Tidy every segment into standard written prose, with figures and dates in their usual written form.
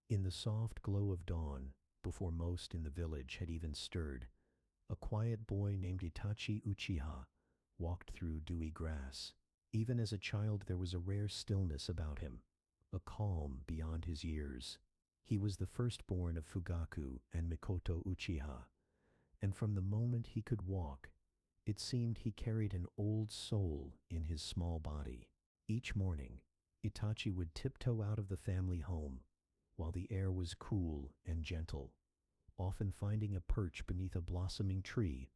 In the soft glow of dawn, before most in the village had even stirred, a quiet boy named Itachi Uchiha walked through dewy grass. Even as a child there was a rare stillness about him, a calm beyond his years. He was the firstborn of Fugaku and Mikoto Uchiha, and from the moment he could walk, it seemed he carried an old soul in his small body. Each morning, Itachi would tiptoe out of the family home, while the air was cool and gentle, often finding a perch beneath a blossoming tree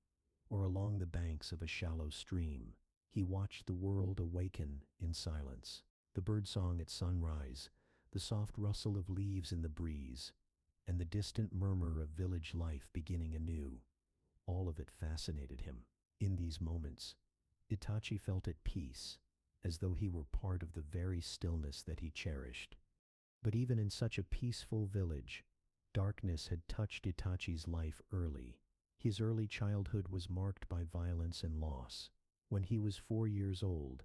or along the banks of a shallow stream. He watched the world awaken in silence. The birdsong at sunrise, the soft rustle of leaves in the breeze, and the distant murmur of village life beginning anew. All of it fascinated him. In these moments, Itachi felt at peace, as though he were part of the very stillness that he cherished. But even in such a peaceful village, darkness had touched Itachi's life early. His early childhood was marked by violence and loss. When he was 4 years old,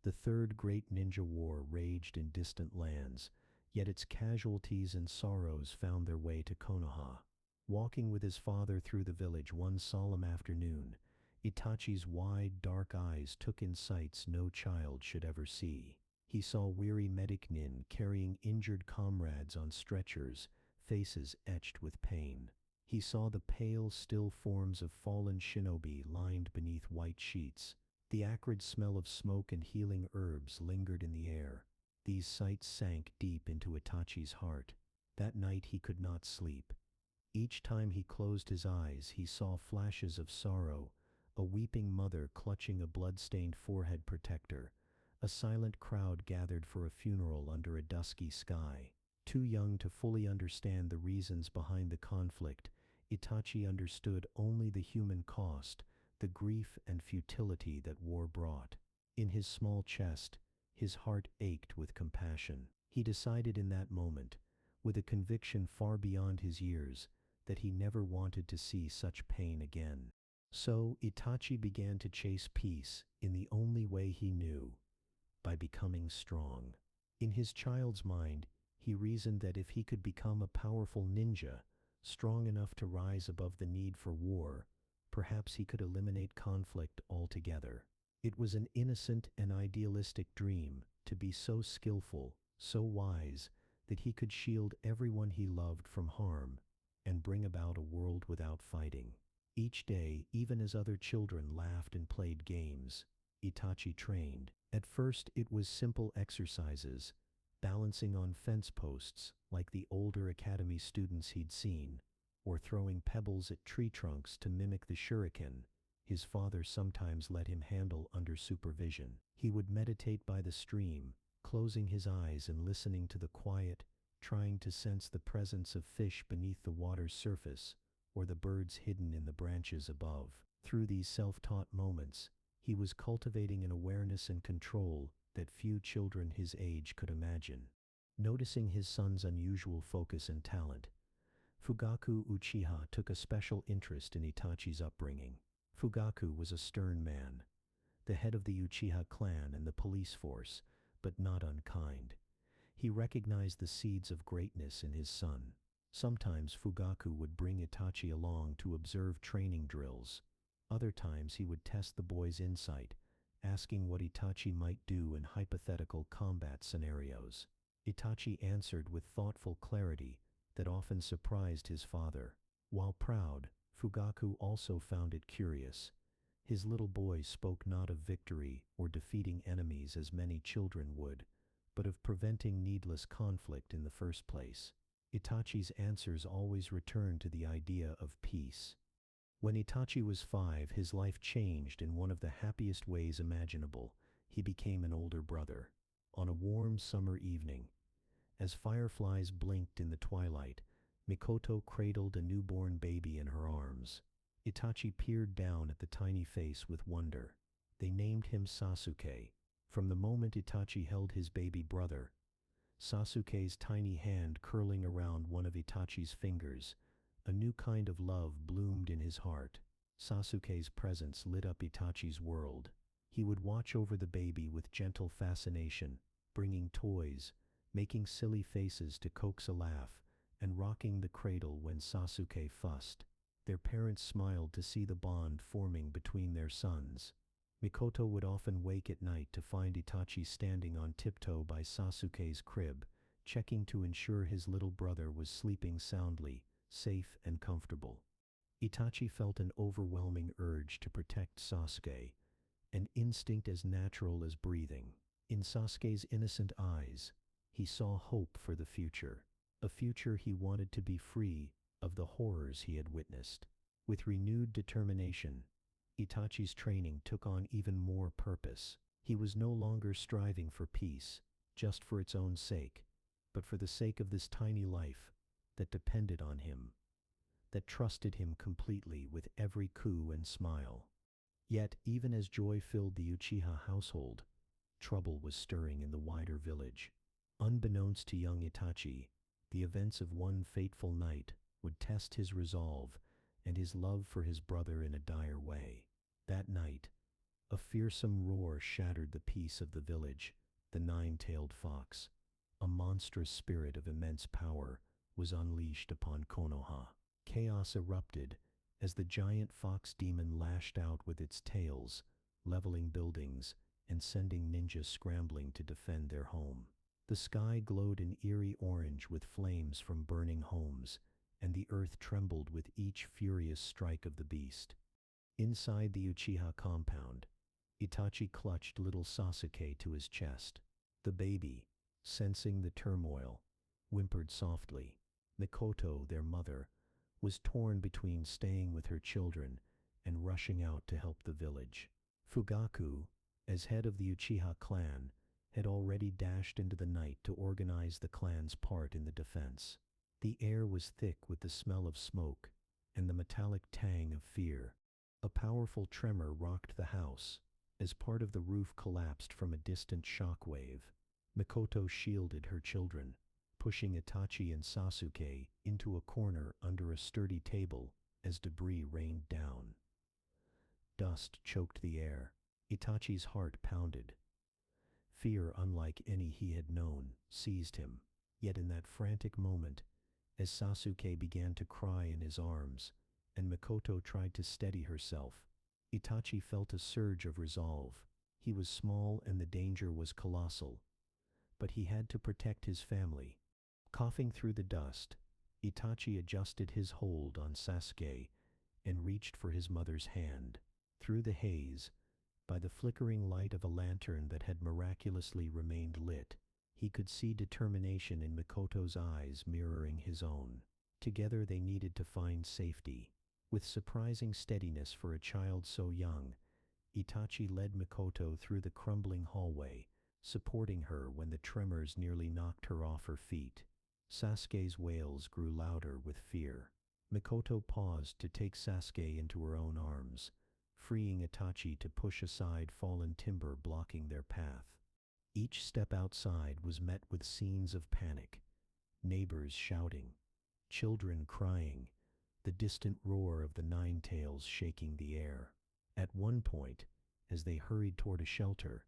the Third Great Ninja War raged in distant lands, yet its casualties and sorrows found their way to Konoha. Walking with his father through the village one solemn afternoon, Itachi's wide, dark eyes took in sights no child should ever see. He saw weary medic nin carrying injured comrades on stretchers, faces etched with pain. He saw the pale, still forms of fallen shinobi lined beneath white sheets. The acrid smell of smoke and healing herbs lingered in the air. These sights sank deep into Itachi's heart. That night he could not sleep. Each time he closed his eyes, he saw flashes of sorrow, a weeping mother clutching a blood-stained forehead protector, a silent crowd gathered for a funeral under a dusky sky. Too young to fully understand the reasons behind the conflict, Itachi understood only the human cost, the grief and futility that war brought. In his small chest, his heart ached with compassion. He decided in that moment, with a conviction far beyond his years, that he never wanted to see such pain again. So Itachi began to chase peace in the only way he knew, by becoming strong. In his child's mind, he reasoned that if he could become a powerful ninja, strong enough to rise above the need for war, perhaps he could eliminate conflict altogether. It was an innocent and idealistic dream, to be so skillful, so wise, that he could shield everyone he loved from harm, and bring about a world without fighting. Each day, even as other children laughed and played games, Itachi trained. At first it was simple exercises, balancing on fence posts like the older academy students he'd seen, or throwing pebbles at tree trunks to mimic the shuriken his father sometimes let him handle under supervision. He would meditate by the stream, closing his eyes and listening to the quiet, trying to sense the presence of fish beneath the water's surface, or the birds hidden in the branches above. Through these self-taught moments, he was cultivating an awareness and control that few children his age could imagine. Noticing his son's unusual focus and talent, Fugaku Uchiha took a special interest in Itachi's upbringing. Fugaku was a stern man, the head of the Uchiha clan and the police force, but not unkind. He recognized the seeds of greatness in his son. Sometimes Fugaku would bring Itachi along to observe training drills. Other times he would test the boy's insight, asking what Itachi might do in hypothetical combat scenarios. Itachi answered with thoughtful clarity that often surprised his father. While proud, Fugaku also found it curious. His little boy spoke not of victory or defeating enemies as many children would, but of preventing needless conflict in the first place. Itachi's answers always returned to the idea of peace. When Itachi was 5, his life changed in one of the happiest ways imaginable. He became an older brother. On a warm summer evening, as fireflies blinked in the twilight, Mikoto cradled a newborn baby in her arms. Itachi peered down at the tiny face with wonder. They named him Sasuke. From the moment Itachi held his baby brother, Sasuke's tiny hand curling around one of Itachi's fingers, a new kind of love bloomed in his heart. Sasuke's presence lit up Itachi's world. He would watch over the baby with gentle fascination, bringing toys, making silly faces to coax a laugh, and rocking the cradle when Sasuke fussed. Their parents smiled to see the bond forming between their sons. Mikoto would often wake at night to find Itachi standing on tiptoe by Sasuke's crib, checking to ensure his little brother was sleeping soundly, safe and comfortable. Itachi felt an overwhelming urge to protect Sasuke, an instinct as natural as breathing. In Sasuke's innocent eyes, he saw hope for the future, a future he wanted to be free of the horrors he had witnessed. With renewed determination, Itachi's training took on even more purpose. He was no longer striving for peace, just for its own sake, but for the sake of this tiny life that depended on him, that trusted him completely with every coup and smile. Yet, even as joy filled the Uchiha household, trouble was stirring in the wider village. Unbeknownst to young Itachi, the events of one fateful night would test his resolve and his love for his brother in a dire way. That night, a fearsome roar shattered the peace of the village. The nine-tailed fox, a monstrous spirit of immense power, was unleashed upon Konoha. Chaos erupted as the giant fox demon lashed out with its tails, leveling buildings and sending ninjas scrambling to defend their home. The sky glowed an eerie orange with flames from burning homes, and the earth trembled with each furious strike of the beast. Inside the Uchiha compound, Itachi clutched little Sasuke to his chest. The baby, sensing the turmoil, whimpered softly. Mikoto, their mother, was torn between staying with her children and rushing out to help the village. Fugaku, as head of the Uchiha clan, had already dashed into the night to organize the clan's part in the defense. The air was thick with the smell of smoke and the metallic tang of fear. A powerful tremor rocked the house as part of the roof collapsed from a distant shock wave. Mikoto shielded her children, pushing Itachi and Sasuke into a corner under a sturdy table as debris rained down. Dust choked the air. Itachi's heart pounded. Fear unlike any he had known seized him. Yet in that frantic moment, as Sasuke began to cry in his arms, and Mikoto tried to steady herself, Itachi felt a surge of resolve. He was small and the danger was colossal, but he had to protect his family. Coughing through the dust, Itachi adjusted his hold on Sasuke and reached for his mother's hand. Through the haze, by the flickering light of a lantern that had miraculously remained lit, he could see determination in Mikoto's eyes mirroring his own. Together they needed to find safety. With surprising steadiness for a child so young, Itachi led Mikoto through the crumbling hallway, supporting her when the tremors nearly knocked her off her feet. Sasuke's wails grew louder with fear. Mikoto paused to take Sasuke into her own arms, freeing Itachi to push aside fallen timber blocking their path. Each step outside was met with scenes of panic, neighbors shouting, children crying, the distant roar of the nine tails shaking the air. At one point, as they hurried toward a shelter,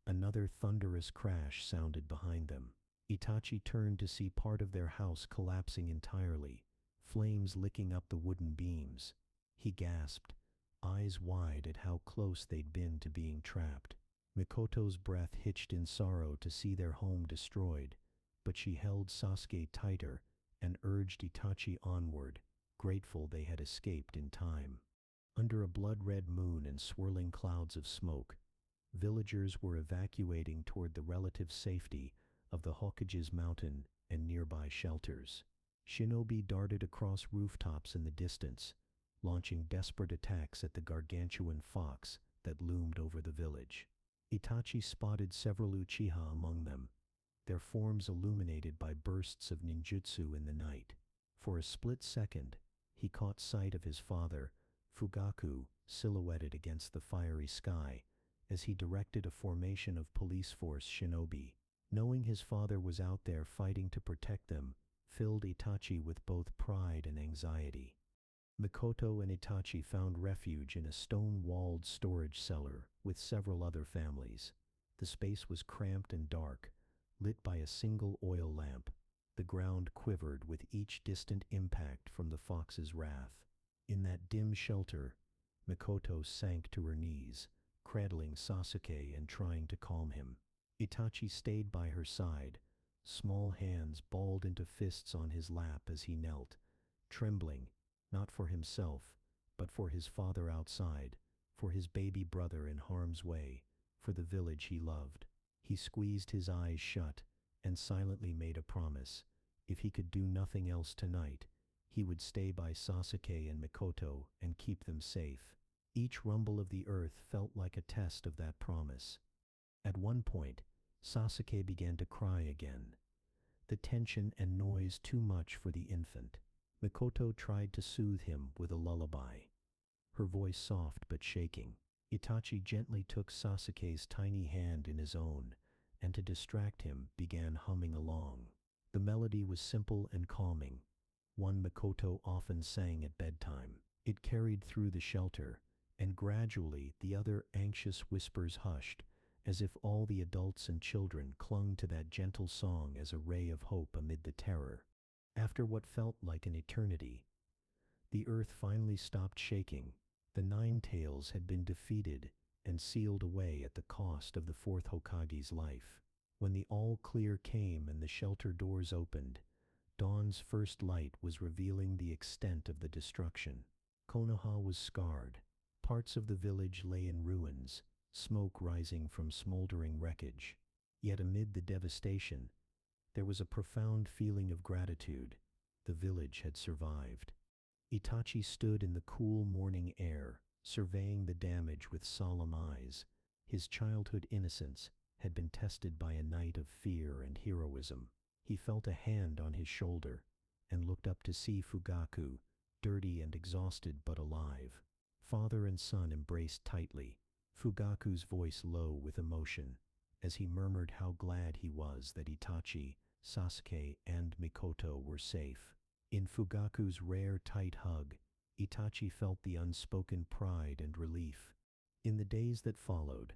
another thunderous crash sounded behind them. Itachi turned to see part of their house collapsing entirely, flames licking up the wooden beams. He gasped, eyes wide at how close they'd been to being trapped. Mikoto's breath hitched in sorrow to see their home destroyed, but she held Sasuke tighter and urged Itachi onward, grateful they had escaped in time. Under a blood-red moon and swirling clouds of smoke, villagers were evacuating toward the relative safety of the Hokage's mountain and nearby shelters. Shinobi darted across rooftops in the distance, launching desperate attacks at the gargantuan fox that loomed over the village. Itachi spotted several Uchiha among them, their forms illuminated by bursts of ninjutsu in the night. For a split second, he caught sight of his father, Fugaku, silhouetted against the fiery sky, as he directed a formation of police force shinobi. Knowing his father was out there fighting to protect them filled Itachi with both pride and anxiety. Mikoto and Itachi found refuge in a stone-walled storage cellar with several other families. The space was cramped and dark, lit by a single oil lamp. The ground quivered with each distant impact from the fox's wrath. In that dim shelter, Mikoto sank to her knees, cradling Sasuke and trying to calm him. Itachi stayed by her side, small hands balled into fists on his lap as he knelt, trembling, not for himself, but for his father outside, for his baby brother in harm's way, for the village he loved. He squeezed his eyes shut and silently made a promise. If he could do nothing else tonight, he would stay by Sasuke and Mikoto and keep them safe. Each rumble of the earth felt like a test of that promise. At one point, Sasuke began to cry again. The tension and noise too much for the infant. Mikoto tried to soothe him with a lullaby, her voice soft but shaking. Itachi gently took Sasuke's tiny hand in his own, and to distract him began humming along. The melody was simple and calming, one Mikoto often sang at bedtime. It carried through the shelter, and gradually the other anxious whispers hushed, as if all the adults and children clung to that gentle song as a ray of hope amid the terror. After what felt like an eternity, the earth finally stopped shaking. The Nine Tails had been defeated and sealed away at the cost of the fourth Hokage's life. When the all-clear came and the shelter doors opened, dawn's first light was revealing the extent of the destruction. Konoha was scarred. Parts of the village lay in ruins, smoke rising from smoldering wreckage. Yet amid the devastation, there was a profound feeling of gratitude. The village had survived. Itachi stood in the cool morning air, surveying the damage with solemn eyes. His childhood innocence had been tested by a night of fear and heroism. He felt a hand on his shoulder and looked up to see Fugaku, dirty and exhausted but alive. Father and son embraced tightly, Fugaku's voice low with emotion, as he murmured how glad he was that Itachi, Sasuke, and Mikoto were safe. In Fugaku's rare tight hug, Itachi felt the unspoken pride and relief. In the days that followed,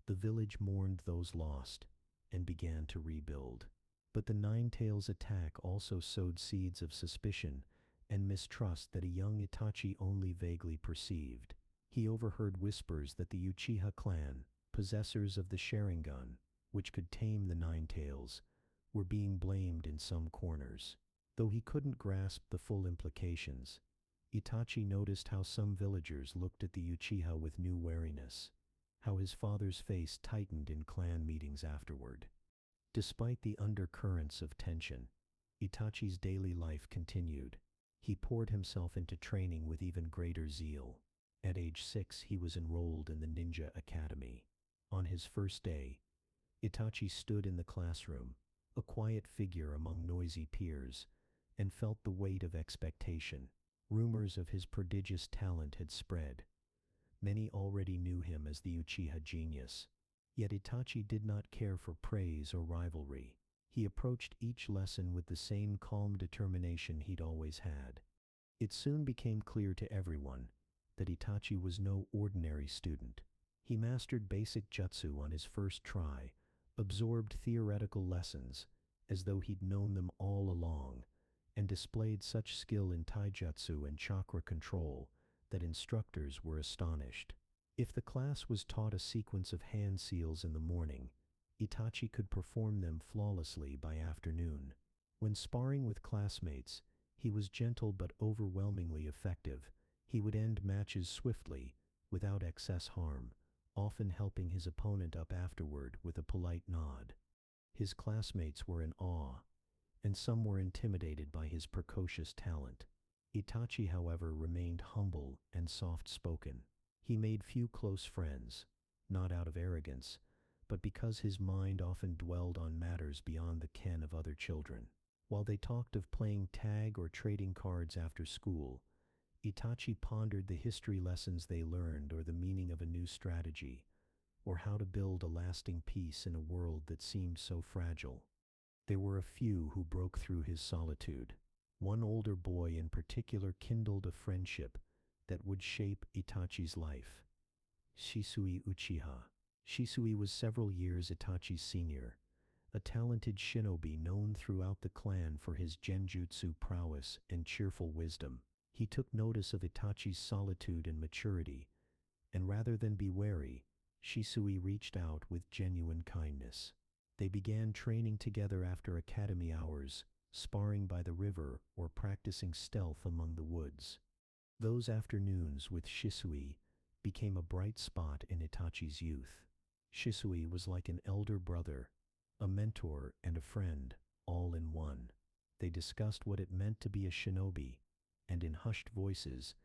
the village mourned those lost and began to rebuild. But the Nine Tails attack also sowed seeds of suspicion and mistrust that a young Itachi only vaguely perceived. He overheard whispers that the Uchiha Clan, possessors of the Sharingan, which could tame the Nine Tails, were being blamed in some corners. Though he couldn't grasp the full implications, Itachi noticed how some villagers looked at the Uchiha with new wariness, how his father's face tightened in clan meetings afterward. Despite the undercurrents of tension, Itachi's daily life continued. He poured himself into training with even greater zeal. At age 6, he was enrolled in the Ninja Academy. On his first day, Itachi stood in the classroom, a quiet figure among noisy peers, and felt the weight of expectation. Rumors of his prodigious talent had spread. Many already knew him as the Uchiha genius. Yet Itachi did not care for praise or rivalry. He approached each lesson with the same calm determination he'd always had. It soon became clear to everyone that Itachi was no ordinary student. He mastered basic jutsu on his first try, absorbed theoretical lessons as though he'd known them all along, and displayed such skill in taijutsu and chakra control that instructors were astonished. If the class was taught a sequence of hand seals in the morning, Itachi could perform them flawlessly by afternoon. When sparring with classmates, he was gentle but overwhelmingly effective. He would end matches swiftly, without excess harm, often helping his opponent up afterward with a polite nod. His classmates were in awe, and some were intimidated by his precocious talent. Itachi, however, remained humble and soft-spoken. He made few close friends, not out of arrogance, but because his mind often dwelled on matters beyond the ken of other children. While they talked of playing tag or trading cards after school, Itachi pondered the history lessons they learned, or the meaning of a new strategy, or how to build a lasting peace in a world that seemed so fragile. There were a few who broke through his solitude. One older boy in particular kindled a friendship that would shape Itachi's life. Shisui Uchiha. Shisui was several years Itachi's senior, a talented shinobi known throughout the clan for his genjutsu prowess and cheerful wisdom. He took notice of Itachi's solitude and maturity, and rather than be wary, Shisui reached out with genuine kindness. They began training together after academy hours, sparring by the river or practicing stealth among the woods. Those afternoons with Shisui became a bright spot in Itachi's youth. Shisui was like an elder brother, a mentor and a friend, all in one. They discussed what it meant to be a shinobi, and in hushed voices,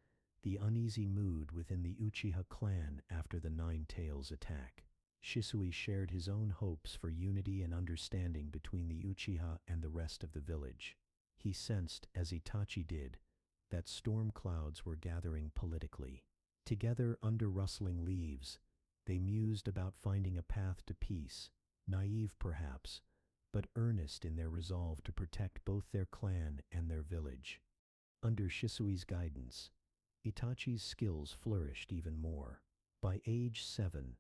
the uneasy mood within the Uchiha clan after the Nine Tails attack. Shisui shared his own hopes for unity and understanding between the Uchiha and the rest of the village. He sensed, as Itachi did, that storm clouds were gathering politically. Together under rustling leaves, they mused about finding a path to peace, naive perhaps, but earnest in their resolve to protect both their clan and their village. Under Shisui's guidance, Itachi's skills flourished even more. By age 7,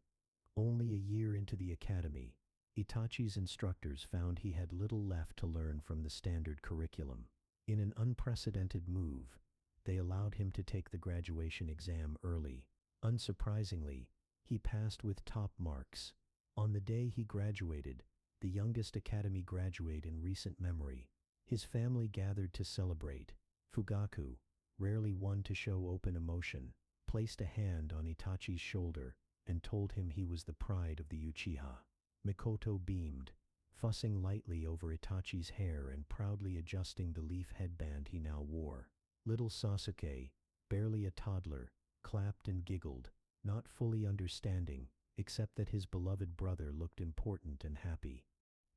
only a year into the academy, Itachi's instructors found he had little left to learn from the standard curriculum. In an unprecedented move, they allowed him to take the graduation exam early. Unsurprisingly, he passed with top marks. On the day he graduated, the youngest academy graduate in recent memory, his family gathered to celebrate. Fugaku, rarely one to show open emotion, placed a hand on Itachi's shoulder and told him he was the pride of the Uchiha. Mikoto beamed, fussing lightly over Itachi's hair and proudly adjusting the leaf headband he now wore. Little Sasuke, barely a toddler, clapped and giggled, not fully understanding, except that his beloved brother looked important and happy.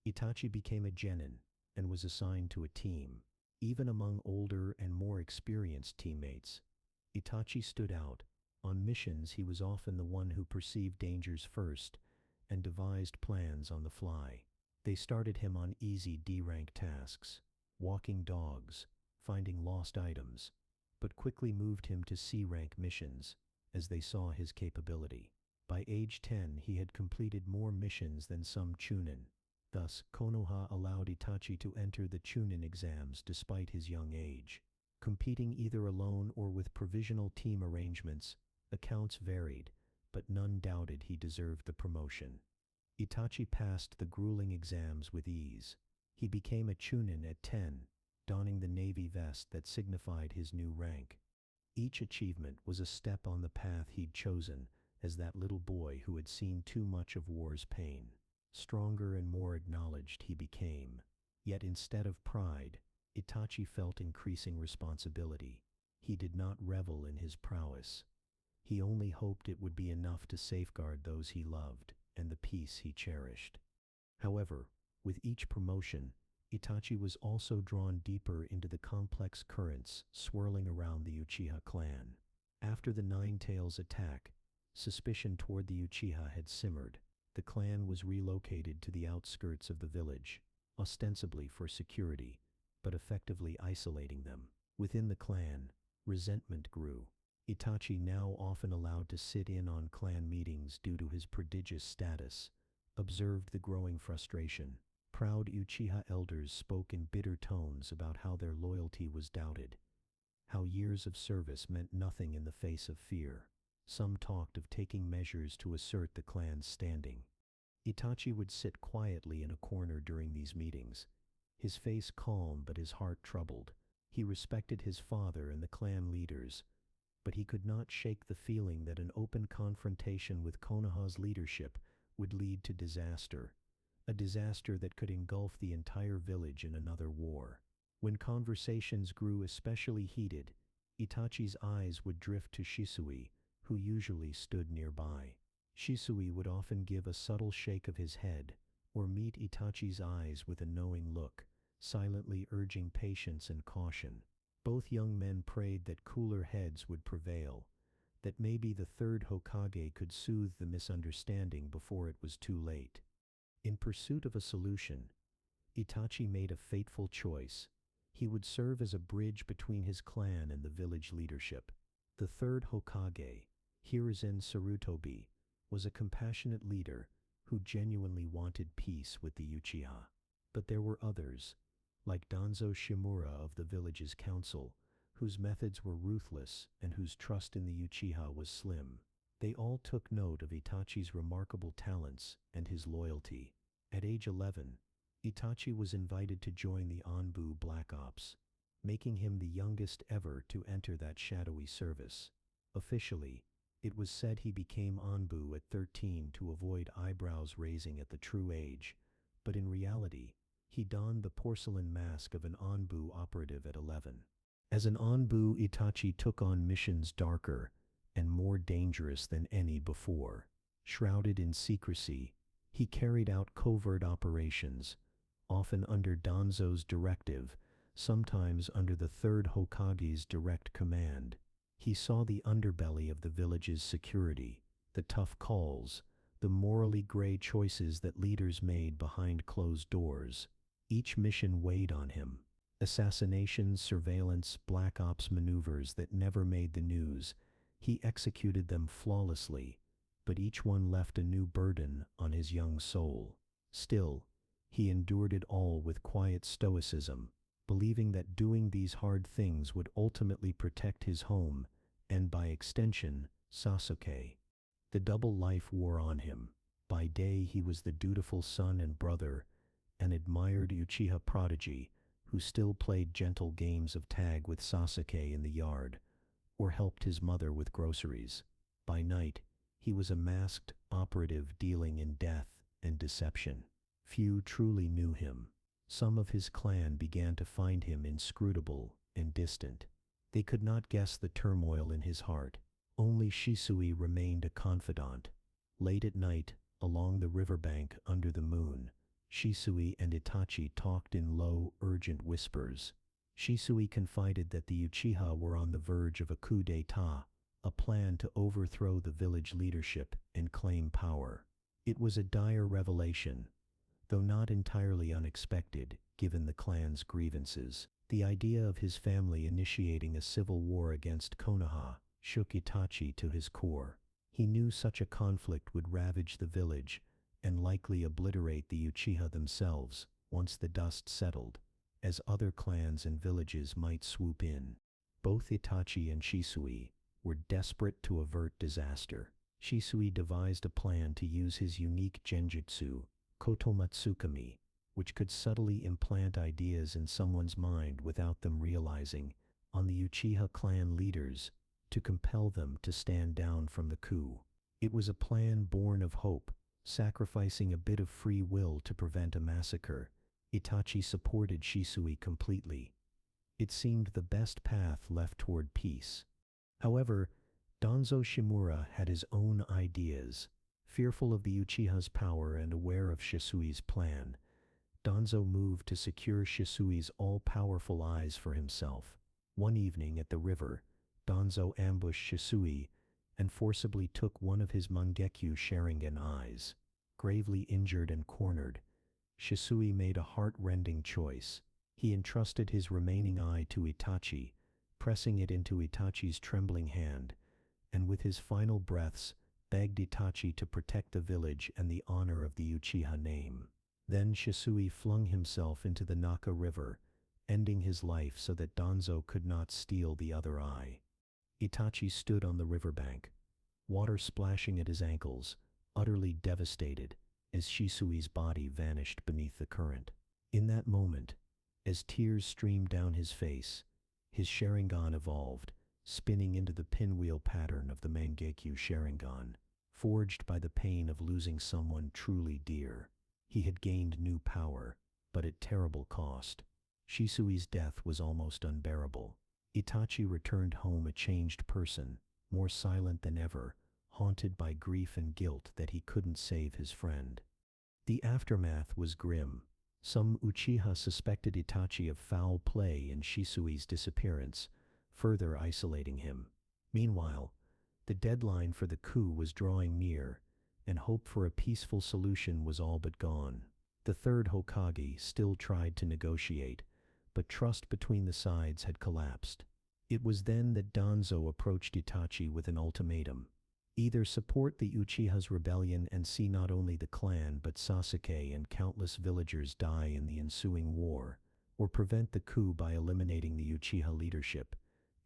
Itachi became a genin and was assigned to a team. Even among older and more experienced teammates, Itachi stood out. On missions, he was often the one who perceived dangers first and devised plans on the fly. They started him on easy D-rank tasks, walking dogs, finding lost items, but quickly moved him to C-rank missions as they saw his capability. By age 10, he had completed more missions than some Chunin. Thus, Konoha allowed Itachi to enter the Chunin exams despite his young age. Competing either alone or with provisional team arrangements, accounts varied, but none doubted he deserved the promotion. Itachi passed the grueling exams with ease. He became a Chunin at 10, donning the navy vest that signified his new rank. Each achievement was a step on the path he'd chosen as that little boy who had seen too much of war's pain. Stronger and more acknowledged he became. Yet instead of pride, Itachi felt increasing responsibility. He did not revel in his prowess. He only hoped it would be enough to safeguard those he loved and the peace he cherished. However, with each promotion, Itachi was also drawn deeper into the complex currents swirling around the Uchiha clan. After the Nine Tails attack, suspicion toward the Uchiha had simmered. The clan was relocated to the outskirts of the village, ostensibly for security, but effectively isolating them. Within the clan, resentment grew. Itachi, now often allowed to sit in on clan meetings due to his prodigious status, observed the growing frustration. Proud Uchiha elders spoke in bitter tones about how their loyalty was doubted, how years of service meant nothing in the face of fear. Some talked of taking measures to assert the clan's standing. Itachi would sit quietly in a corner during these meetings, his face calm but his heart troubled. He respected his father and the clan leaders, but he could not shake the feeling that an open confrontation with Konoha's leadership would lead to disaster, a disaster that could engulf the entire village in another war. When conversations grew especially heated, Itachi's eyes would drift to Shisui, who usually stood nearby. Shisui would often give a subtle shake of his head, or meet Itachi's eyes with a knowing look, silently urging patience and caution. Both young men prayed that cooler heads would prevail, that maybe the third Hokage could soothe the misunderstanding before it was too late. In pursuit of a solution, Itachi made a fateful choice. He would serve as a bridge between his clan and the village leadership. The third Hokage, Hiruzen Sarutobi, was a compassionate leader, who genuinely wanted peace with the Uchiha. But there were others, like Danzo Shimura of the village's council, whose methods were ruthless and whose trust in the Uchiha was slim. They all took note of Itachi's remarkable talents and his loyalty. At age 11, Itachi was invited to join the Anbu Black Ops, making him the youngest ever to enter that shadowy service. Officially, it was said he became Anbu at 13 to avoid eyebrows raising at the true age, but in reality, he donned the porcelain mask of an Anbu operative at 11. As an Anbu, Itachi took on missions darker and more dangerous than any before. Shrouded in secrecy, he carried out covert operations, often under Danzo's directive, sometimes under the third Hokage's direct command. He saw the underbelly of the village's security, the tough calls, the morally gray choices that leaders made behind closed doors. Each mission weighed on him. Assassinations, surveillance, black ops maneuvers that never made the news. He executed them flawlessly, but each one left a new burden on his young soul. Still, he endured it all with quiet stoicism, believing that doing these hard things would ultimately protect his home, and by extension, Sasuke. The double life wore on him. By day he was the dutiful son and brother, an admired Uchiha prodigy, who still played gentle games of tag with Sasuke in the yard, or helped his mother with groceries. By night, he was a masked operative dealing in death and deception. Few truly knew him. Some of his clan began to find him inscrutable and distant. They could not guess the turmoil in his heart. Only Shisui remained a confidant. Late at night, along the riverbank under the moon, Shisui and Itachi talked in low, urgent whispers. Shisui confided that the Uchiha were on the verge of a coup d'état, a plan to overthrow the village leadership and claim power. It was a dire revelation, though not entirely unexpected, given the clan's grievances. The idea of his family initiating a civil war against Konoha shook Itachi to his core. He knew such a conflict would ravage the village and likely obliterate the Uchiha themselves once the dust settled, as other clans and villages might swoop in. Both Itachi and Shisui were desperate to avert disaster. Shisui devised a plan to use his unique genjutsu, Kotomatsukami, which could subtly implant ideas in someone's mind without them realizing, on the Uchiha clan leaders, to compel them to stand down from the coup. It was a plan born of hope, sacrificing a bit of free will to prevent a massacre. Itachi supported Shisui completely. It seemed the best path left toward peace. However, Danzo Shimura had his own ideas. Fearful of the Uchiha's power and aware of Shisui's plan, Danzo moved to secure Shisui's all-powerful eyes for himself. One evening at the river, Danzo ambushed Shisui and forcibly took one of his Mangekyu Sharingan eyes. Gravely injured and cornered, Shisui made a heart-rending choice. He entrusted his remaining eye to Itachi, pressing it into Itachi's trembling hand, and with his final breaths, begged Itachi to protect the village and the honor of the Uchiha name. Then Shisui flung himself into the Naka River, ending his life so that Danzo could not steal the other eye. Itachi stood on the riverbank, water splashing at his ankles, utterly devastated, as Shisui's body vanished beneath the current. In that moment, as tears streamed down his face, his Sharingan evolved, spinning into the pinwheel pattern of the Mangekyu Sharingan, forged by the pain of losing someone truly dear. He had gained new power, but at terrible cost. Shisui's death was almost unbearable. Itachi returned home a changed person, more silent than ever, haunted by grief and guilt that he couldn't save his friend. The aftermath was grim. Some Uchiha suspected Itachi of foul play in Shisui's disappearance, further isolating him. Meanwhile, the deadline for the coup was drawing near, and hope for a peaceful solution was all but gone. The third Hokage still tried to negotiate, but trust between the sides had collapsed. It was then that Danzo approached Itachi with an ultimatum. Either support the Uchiha's rebellion and see not only the clan but Sasuke and countless villagers die in the ensuing war, or prevent the coup by eliminating the Uchiha leadership,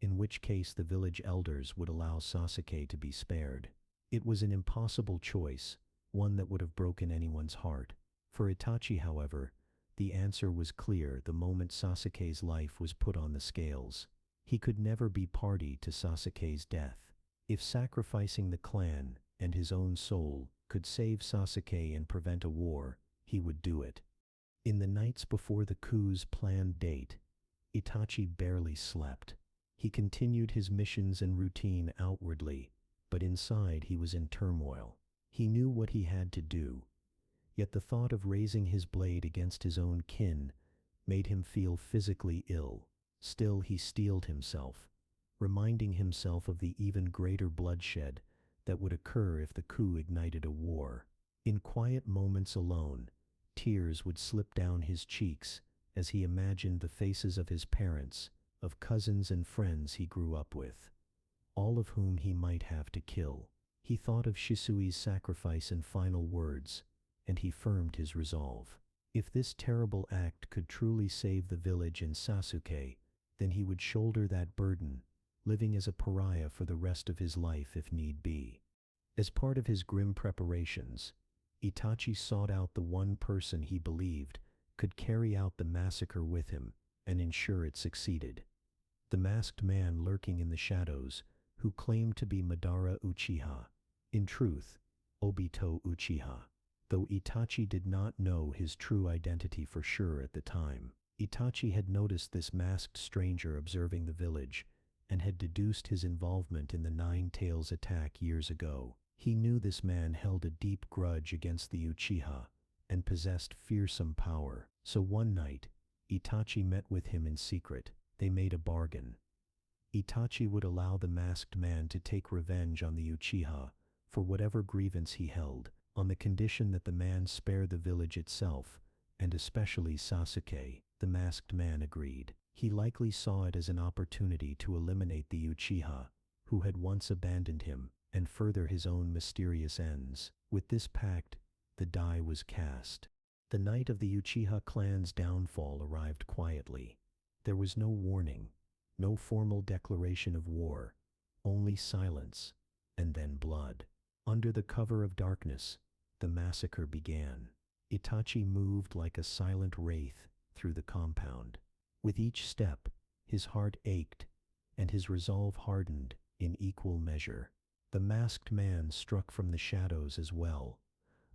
in which case the village elders would allow Sasuke to be spared. It was an impossible choice, one that would have broken anyone's heart. For Itachi, however, the answer was clear the moment Sasuke's life was put on the scales. He could never be party to Sasuke's death. If sacrificing the clan and his own soul could save Sasuke and prevent a war, he would do it. In the nights before the coup's planned date, Itachi barely slept. He continued his missions and routine outwardly, but inside he was in turmoil. He knew what he had to do, yet the thought of raising his blade against his own kin made him feel physically ill. Still he steeled himself, reminding himself of the even greater bloodshed that would occur if the coup ignited a war. In quiet moments alone, tears would slip down his cheeks as he imagined the faces of his parents, of cousins and friends he grew up with, all of whom he might have to kill. He thought of Shisui's sacrifice and final words, and he firmed his resolve. If this terrible act could truly save the village and Sasuke, then he would shoulder that burden, living as a pariah for the rest of his life if need be. As part of his grim preparations, Itachi sought out the one person he believed could carry out the massacre with him and ensure it succeeded. The masked man lurking in the shadows, who claimed to be Madara Uchiha, in truth, Obito Uchiha. Though Itachi did not know his true identity for sure at the time, Itachi had noticed this masked stranger observing the village and had deduced his involvement in the Nine Tails attack years ago. He knew this man held a deep grudge against the Uchiha and possessed fearsome power. So one night, Itachi met with him in secret. They made a bargain. Itachi would allow the masked man to take revenge on the Uchiha for whatever grievance he held, on the condition that the man spare the village itself, and especially Sasuke. The masked man agreed. He likely saw it as an opportunity to eliminate the Uchiha, who had once abandoned him, and further his own mysterious ends. With this pact, the die was cast. The night of the Uchiha clan's downfall arrived quietly. There was no warning, no formal declaration of war, only silence, and then blood. Under the cover of darkness, the massacre began. Itachi moved like a silent wraith through the compound. With each step, his heart ached, and his resolve hardened in equal measure. The masked man struck from the shadows as well,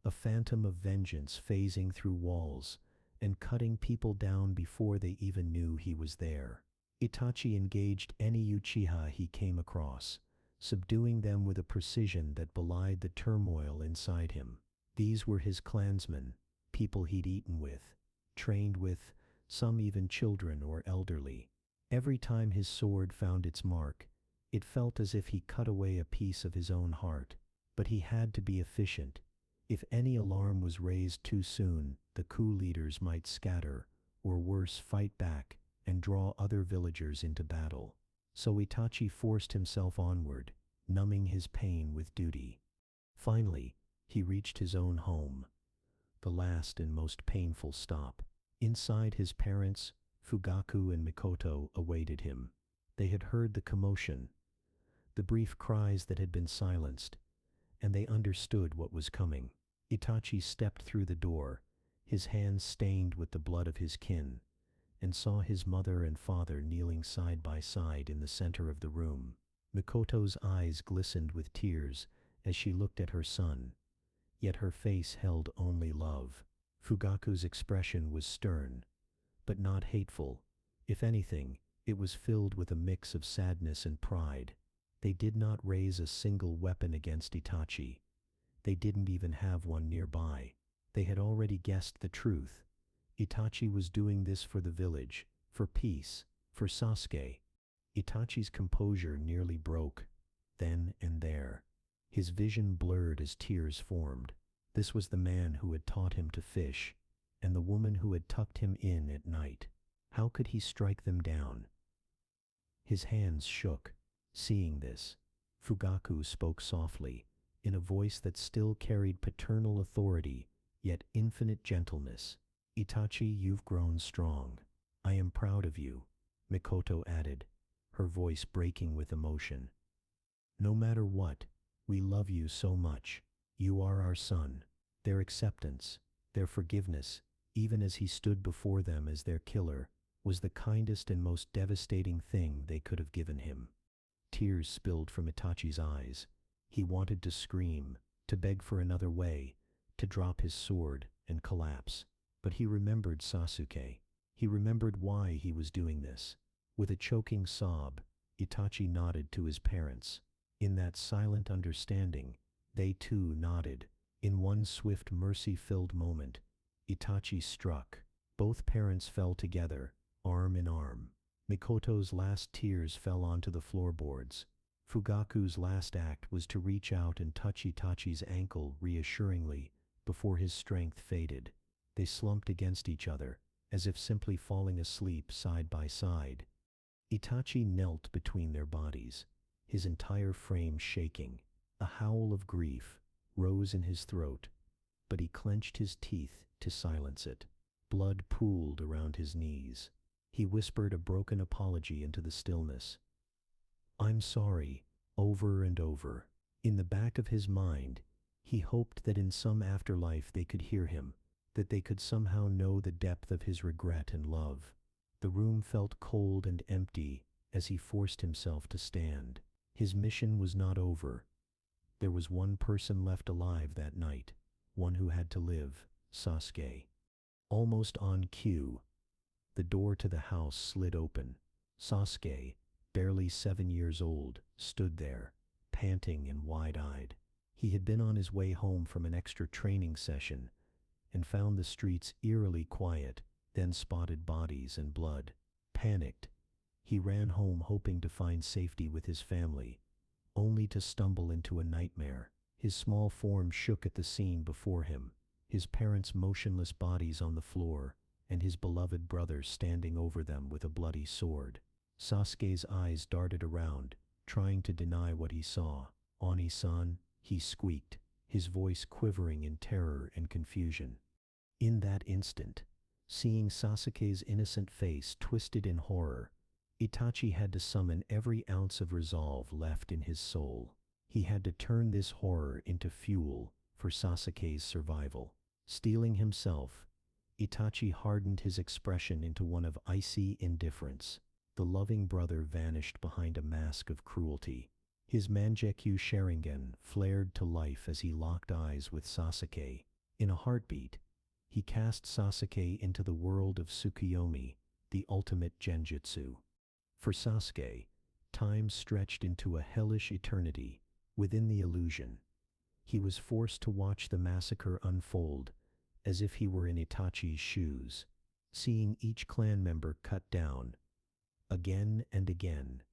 a phantom of vengeance phasing through walls and cutting people down before they even knew he was there. Itachi engaged any Uchiha he came across, subduing them with a precision that belied the turmoil inside him. These were his clansmen, people he'd eaten with, trained with, some even children or elderly. Every time his sword found its mark, it felt as if he cut away a piece of his own heart. But he had to be efficient. If any alarm was raised too soon, the coup leaders might scatter, or worse, fight back and draw other villagers into battle. So Itachi forced himself onward, numbing his pain with duty. Finally, he reached his own home, the last and most painful stop. Inside, his parents, Fugaku and Mikoto, awaited him. They had heard the commotion, the brief cries that had been silenced, and they understood what was coming. Itachi stepped through the door, his hands stained with the blood of his kin, and saw his mother and father kneeling side by side in the center of the room. Mikoto's eyes glistened with tears as she looked at her son, yet her face held only love. Fugaku's expression was stern, but not hateful. If anything, it was filled with a mix of sadness and pride. They did not raise a single weapon against Itachi. They didn't even have one nearby. They had already guessed the truth. Itachi was doing this for the village, for peace, for Sasuke. Itachi's composure nearly broke, then and there. His vision blurred as tears formed. This was the man who had taught him to fish, and the woman who had tucked him in at night. How could he strike them down? His hands shook. Seeing this, Fugaku spoke softly, in a voice that still carried paternal authority, yet infinite gentleness. Itachi, you've grown strong. I am proud of you, Mikoto added, her voice breaking with emotion. No matter what, we love you so much. You are our son. Their acceptance, their forgiveness, even as he stood before them as their killer, was the kindest and most devastating thing they could have given him. Tears spilled from Itachi's eyes. He wanted to scream, to beg for another way, to drop his sword and collapse. But he remembered Sasuke. He remembered why he was doing this. With a choking sob, Itachi nodded to his parents. In that silent understanding, they too nodded. In one swift mercy-filled moment, Itachi struck. Both parents fell together, arm in arm. Mikoto's last tears fell onto the floorboards. Fugaku's last act was to reach out and touch Itachi's ankle reassuringly before his strength faded. They slumped against each other, as if simply falling asleep side by side. Itachi knelt between their bodies, his entire frame shaking. A howl of grief rose in his throat, but he clenched his teeth to silence it. Blood pooled around his knees. He whispered a broken apology into the stillness. "I'm sorry," over and over. In the back of his mind, he hoped that in some afterlife they could hear him, that they could somehow know the depth of his regret and love. The room felt cold and empty as he forced himself to stand. His mission was not over. There was one person left alive that night, one who had to live, Sasuke. Almost on cue, the door to the house slid open. Sasuke, barely 7 years old, stood there, panting and wide-eyed. He had been on his way home from an extra training session and found the streets eerily quiet, then spotted bodies and blood. Panicked, he ran home hoping to find safety with his family, only to stumble into a nightmare. His small form shook at the scene before him, his parents' motionless bodies on the floor, and his beloved brother standing over them with a bloody sword. Sasuke's eyes darted around, trying to deny what he saw. "Oni-san," he squeaked, his voice quivering in terror and confusion. In that instant, seeing Sasuke's innocent face twisted in horror, Itachi had to summon every ounce of resolve left in his soul. He had to turn this horror into fuel for Sasuke's survival. Steeling himself, Itachi hardened his expression into one of icy indifference. The loving brother vanished behind a mask of cruelty. His Mangekyou Sharingan flared to life as he locked eyes with Sasuke. In a heartbeat, he cast Sasuke into the world of Tsukuyomi, the ultimate genjutsu. For Sasuke, time stretched into a hellish eternity within the illusion. He was forced to watch the massacre unfold as if he were in Itachi's shoes, seeing each clan member cut down, again and again,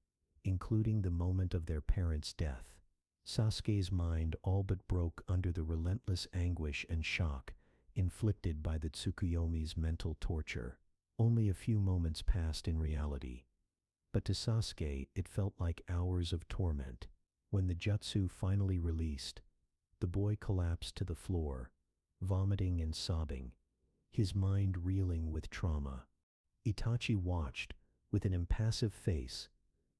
including the moment of their parents' death. Sasuke's mind all but broke under the relentless anguish and shock inflicted by the Tsukuyomi's mental torture. Only a few moments passed in reality, but to Sasuke it felt like hours of torment. When the jutsu finally released, the boy collapsed to the floor, vomiting and sobbing, his mind reeling with trauma. Itachi watched with an impassive face,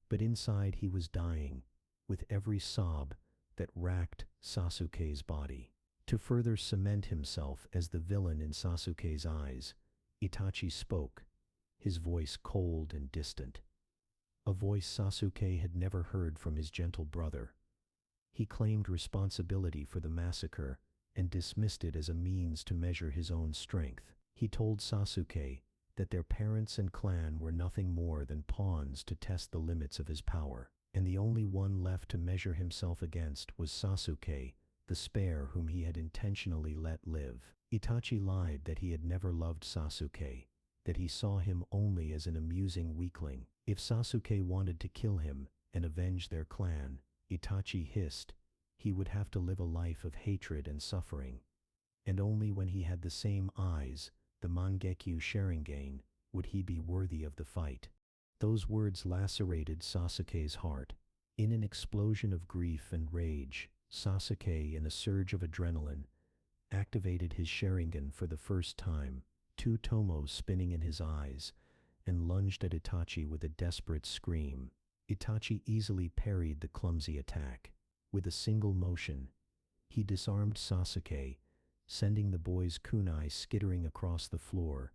but inside he was dying with every sob that racked Sasuke's body. To further cement himself as the villain in Sasuke's eyes, Itachi spoke, his voice cold and distant. A voice Sasuke had never heard from his gentle brother. He claimed responsibility for the massacre and dismissed it as a means to measure his own strength. He told Sasuke that their parents and clan were nothing more than pawns to test the limits of his power, and the only one left to measure himself against was Sasuke, the spare whom he had intentionally let live. Itachi lied that he had never loved Sasuke, that he saw him only as an amusing weakling. If Sasuke wanted to kill him and avenge their clan, Itachi hissed, he would have to live a life of hatred and suffering. And only when he had the same eyes, the Mangekyou Sharingan, would he be worthy of the fight. Those words lacerated Sasuke's heart. In an explosion of grief and rage, Sasuke, in a surge of adrenaline, activated his Sharingan for the first time, two tomos spinning in his eyes, and lunged at Itachi with a desperate scream. Itachi easily parried the clumsy attack. With a single motion, he disarmed Sasuke, sending the boy's kunai skittering across the floor,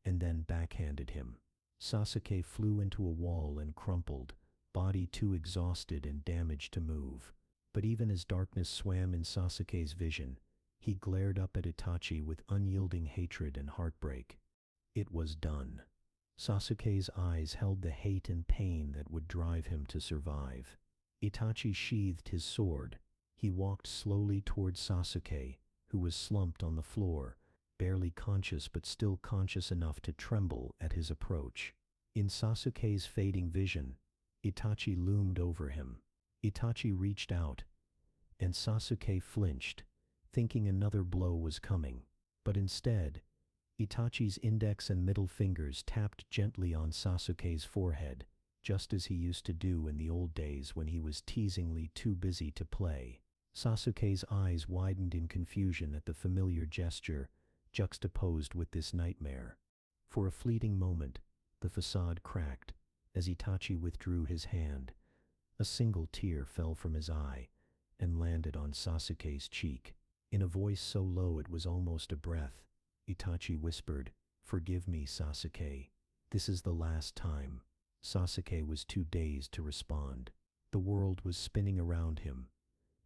and then backhanded him. Sasuke flew into a wall and crumpled, body too exhausted and damaged to move. But even as darkness swam in Sasuke's vision, he glared up at Itachi with unyielding hatred and heartbreak. It was done. Sasuke's eyes held the hate and pain that would drive him to survive. Itachi sheathed his sword. He walked slowly toward Sasuke, who was slumped on the floor, barely conscious but still conscious enough to tremble at his approach. In Sasuke's fading vision, Itachi loomed over him. Itachi reached out, and Sasuke flinched, thinking another blow was coming. But instead, Itachi's index and middle fingers tapped gently on Sasuke's forehead, just as he used to do in the old days when he was teasingly too busy to play. Sasuke's eyes widened in confusion at the familiar gesture, juxtaposed with this nightmare. For a fleeting moment, the facade cracked as Itachi withdrew his hand. A single tear fell from his eye and landed on Sasuke's cheek. In a voice so low it was almost a breath, Itachi whispered, "Forgive me, Sasuke. This is the last time." Sasuke was too dazed to respond. The world was spinning around him,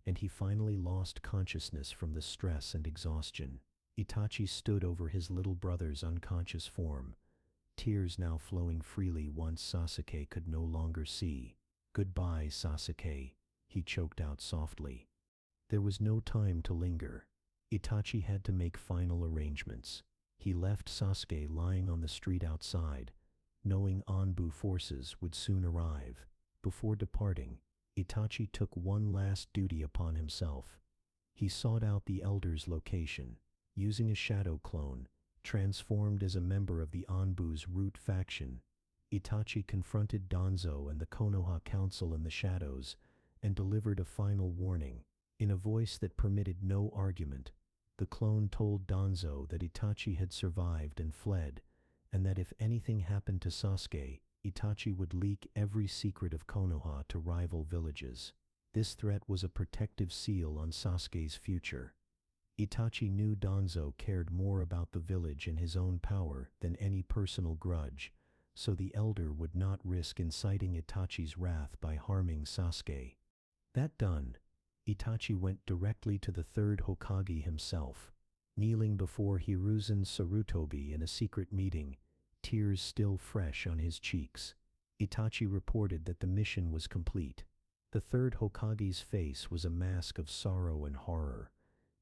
and he finally lost consciousness from the stress and exhaustion. Itachi stood over his little brother's unconscious form, tears now flowing freely once Sasuke could no longer see. "Goodbye, Sasuke," he choked out softly. There was no time to linger. Itachi had to make final arrangements. He left Sasuke lying on the street outside, knowing Anbu forces would soon arrive. Before departing, Itachi took one last duty upon himself. He sought out the Elder's location. Using a shadow clone, transformed as a member of the Anbu's root faction, Itachi confronted Danzo and the Konoha Council in the shadows and delivered a final warning. In a voice that permitted no argument, the clone told Danzo that Itachi had survived and fled, and that if anything happened to Sasuke, Itachi would leak every secret of Konoha to rival villages. This threat was a protective seal on Sasuke's future. Itachi knew Danzo cared more about the village and his own power than any personal grudge, so the elder would not risk inciting Itachi's wrath by harming Sasuke. That done, Itachi went directly to the third Hokage himself. Kneeling before Hiruzen Sarutobi in a secret meeting, tears still fresh on his cheeks, Itachi reported that the mission was complete. The third Hokage's face was a mask of sorrow and horror.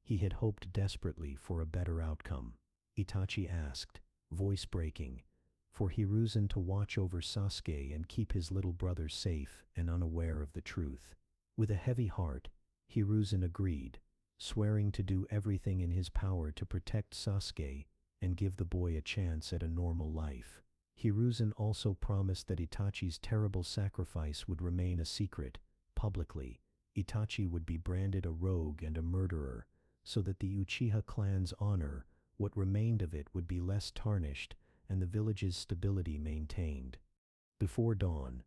He had hoped desperately for a better outcome. Itachi asked, voice breaking, for Hiruzen to watch over Sasuke and keep his little brother safe and unaware of the truth. With a heavy heart, Hiruzen agreed, swearing to do everything in his power to protect Sasuke and give the boy a chance at a normal life. Hiruzen also promised that Itachi's terrible sacrifice would remain a secret. Publicly, Itachi would be branded a rogue and a murderer, so that the Uchiha clan's honor, what remained of it, would be less tarnished and the village's stability maintained. Before dawn,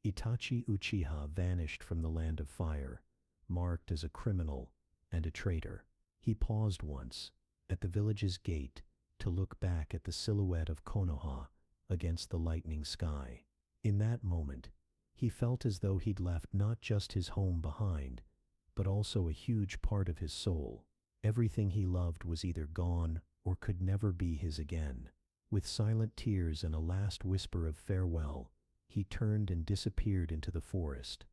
Itachi Uchiha vanished from the land of fire, marked as a criminal and a traitor. He paused once, at the village's gate, to look back at the silhouette of Konoha against the lightning sky. In that moment, he felt as though he'd left not just his home behind, but also a huge part of his soul. Everything he loved was either gone or could never be his again. With silent tears and a last whisper of farewell, he turned and disappeared into the forest.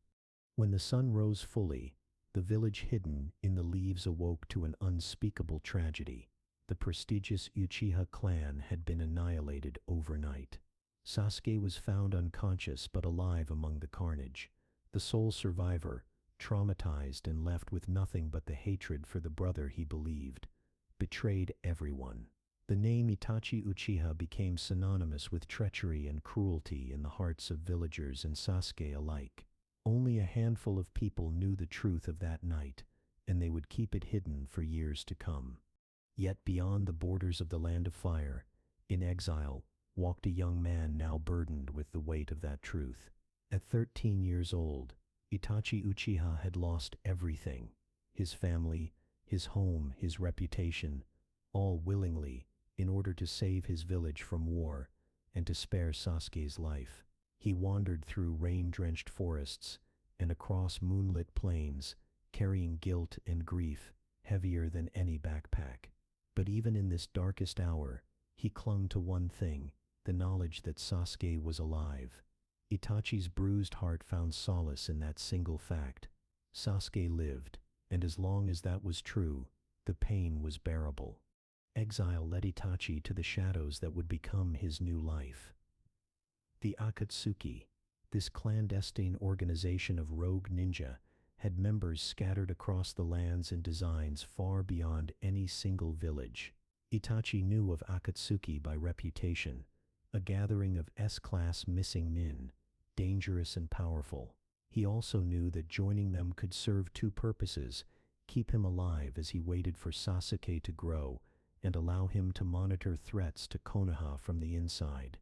When the sun rose fully, the village hidden in the leaves awoke to an unspeakable tragedy. The prestigious Uchiha clan had been annihilated overnight. Sasuke was found unconscious but alive among the carnage. The sole survivor, traumatized and left with nothing but the hatred for the brother he believed, betrayed everyone. The name Itachi Uchiha became synonymous with treachery and cruelty in the hearts of villagers and Sasuke alike. Only a handful of people knew the truth of that night, and they would keep it hidden for years to come. Yet beyond the borders of the Land of Fire, in exile, walked a young man now burdened with the weight of that truth. At 13 years old, Itachi Uchiha had lost everything: his family, his home, his reputation, all willingly, in order to save his village from war and to spare Sasuke's life. He wandered through rain-drenched forests and across moonlit plains, carrying guilt and grief heavier than any backpack. But even in this darkest hour, he clung to one thing: the knowledge that Sasuke was alive. Itachi's bruised heart found solace in that single fact. Sasuke lived, and as long as that was true, the pain was bearable. Exile led Itachi to the shadows that would become his new life. The Akatsuki, this clandestine organization of rogue ninja, had members scattered across the lands in designs far beyond any single village. Itachi knew of Akatsuki by reputation, a gathering of S-class missing nin, dangerous and powerful. He also knew that joining them could serve two purposes: keep him alive as he waited for Sasuke to grow, and allow him to monitor threats to Konoha from the inside.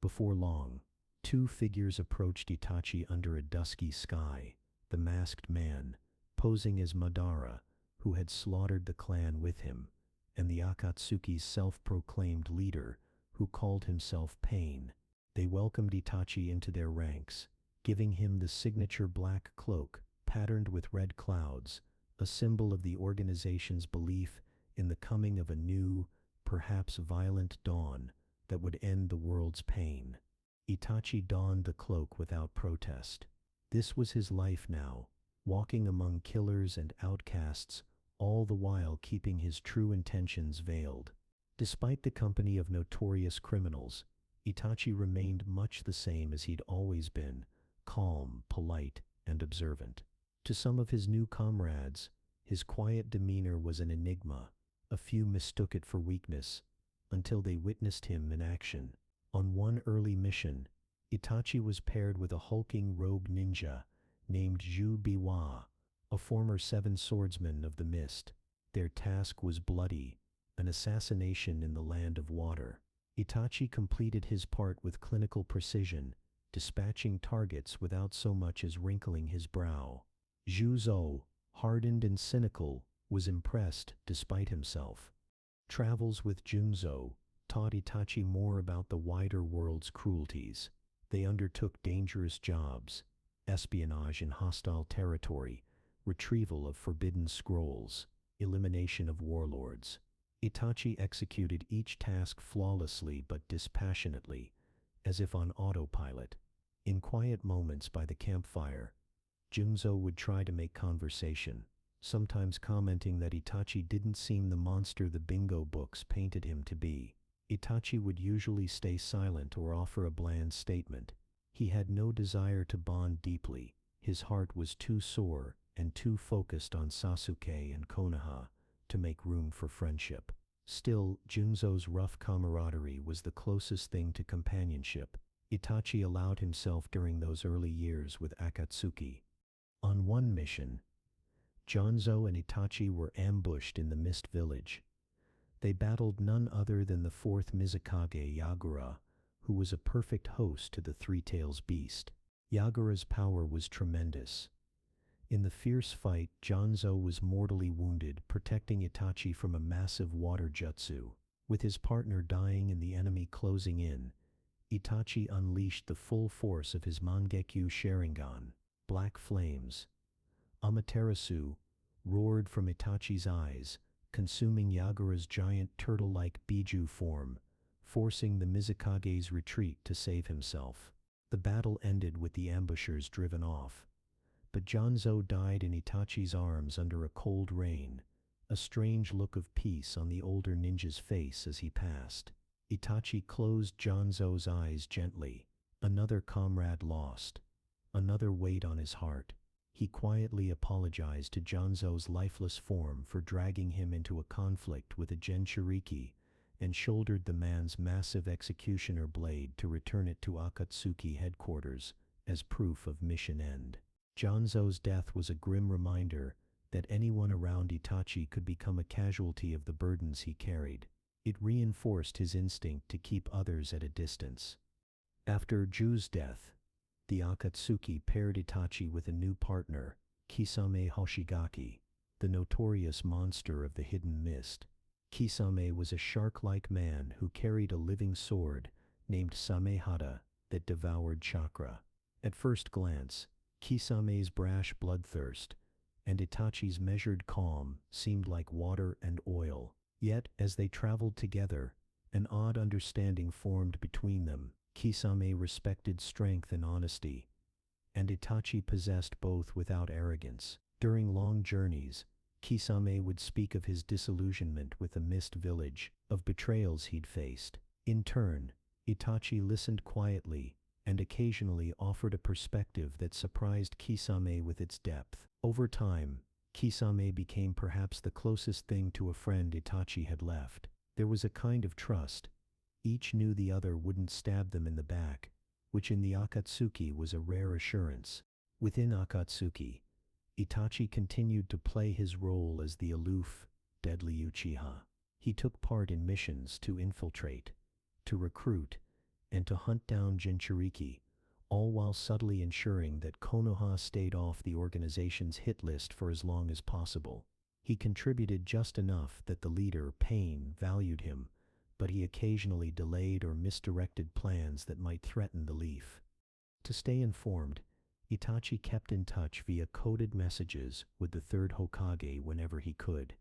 Before long, two figures approached Itachi under a dusky sky: the masked man, posing as Madara, who had slaughtered the clan with him, and the Akatsuki's self-proclaimed leader, who called himself Pain. They welcomed Itachi into their ranks, giving him the signature black cloak, patterned with red clouds, a symbol of the organization's belief in the coming of a new, perhaps violent dawn that would end the world's pain. Itachi donned the cloak without protest. This was his life now, walking among killers and outcasts, all the while keeping his true intentions veiled. Despite the company of notorious criminals, Itachi remained much the same as he'd always been: calm, polite, and observant. To some of his new comrades, his quiet demeanor was an enigma. A few mistook it for weakness, until they witnessed him in action. On one early mission, Itachi was paired with a hulking rogue ninja named Zhu Biwa, a former Seven Swordsman of the Mist. Their task was bloody: an assassination in the Land of Water. Itachi completed his part with clinical precision, dispatching targets without so much as wrinkling his brow. Zhu, hardened and cynical, was impressed despite himself. Travels with Junzo taught Itachi more about the wider world's cruelties. They undertook dangerous jobs: espionage in hostile territory, retrieval of forbidden scrolls, elimination of warlords. Itachi executed each task flawlessly but dispassionately, as if on autopilot. In quiet moments by the campfire, Junzo would try to make conversation, sometimes commenting that Itachi didn't seem the monster the bingo books painted him to be. Itachi would usually stay silent or offer a bland statement. He had no desire to bond deeply. His heart was too sore and too focused on Sasuke and Konoha to make room for friendship. Still, Junzo's rough camaraderie was the closest thing to companionship Itachi allowed himself during those early years with Akatsuki. On one mission, Junzo and Itachi were ambushed in the Mist Village. They battled none other than the fourth Mizukage, Yagura, who was a perfect host to the Three-Tails beast. Yagura's power was tremendous. In the fierce fight, Junzo was mortally wounded, protecting Itachi from a massive water jutsu. With his partner dying and the enemy closing in, Itachi unleashed the full force of his Mangekyo Sharingan. Black flames, Amaterasu, roared from Itachi's eyes, consuming Yagura's giant turtle-like Biju form, forcing the Mizukage's retreat to save himself. The battle ended with the ambushers driven off, but Junzo died in Itachi's arms under a cold rain, a strange look of peace on the older ninja's face as he passed. Itachi closed Junzo's eyes gently. Another comrade lost, another weight on his heart. He quietly apologized to Junzo's lifeless form for dragging him into a conflict with a Jinchuriki, and shouldered the man's massive executioner blade to return it to Akatsuki headquarters as proof of mission end. Janzo's death was a grim reminder that anyone around Itachi could become a casualty of the burdens he carried. It reinforced his instinct to keep others at a distance. After Ju's death, the Akatsuki paired Itachi with a new partner, Kisame Hoshigaki, the notorious monster of the hidden mist. Kisame was a shark-like man who carried a living sword named Samehada that devoured chakra. At first glance, Kisame's brash bloodthirst and Itachi's measured calm seemed like water and oil. Yet, as they traveled together, an odd understanding formed between them. Kisame respected strength and honesty, and Itachi possessed both without arrogance. During long journeys, Kisame would speak of his disillusionment with the Mist Village, of betrayals he'd faced. In turn, Itachi listened quietly and occasionally offered a perspective that surprised Kisame with its depth. Over time, Kisame became perhaps the closest thing to a friend Itachi had left. There was a kind of trust. Each knew the other wouldn't stab them in the back, which in the Akatsuki was a rare assurance. Within Akatsuki, Itachi continued to play his role as the aloof, deadly Uchiha. He took part in missions to infiltrate, to recruit, and to hunt down Jinchuriki, all while subtly ensuring that Konoha stayed off the organization's hit list for as long as possible. He contributed just enough that the leader, Pain, valued him, but he occasionally delayed or misdirected plans that might threaten the Leaf. To stay informed, Itachi kept in touch via coded messages with the third Hokage whenever he could,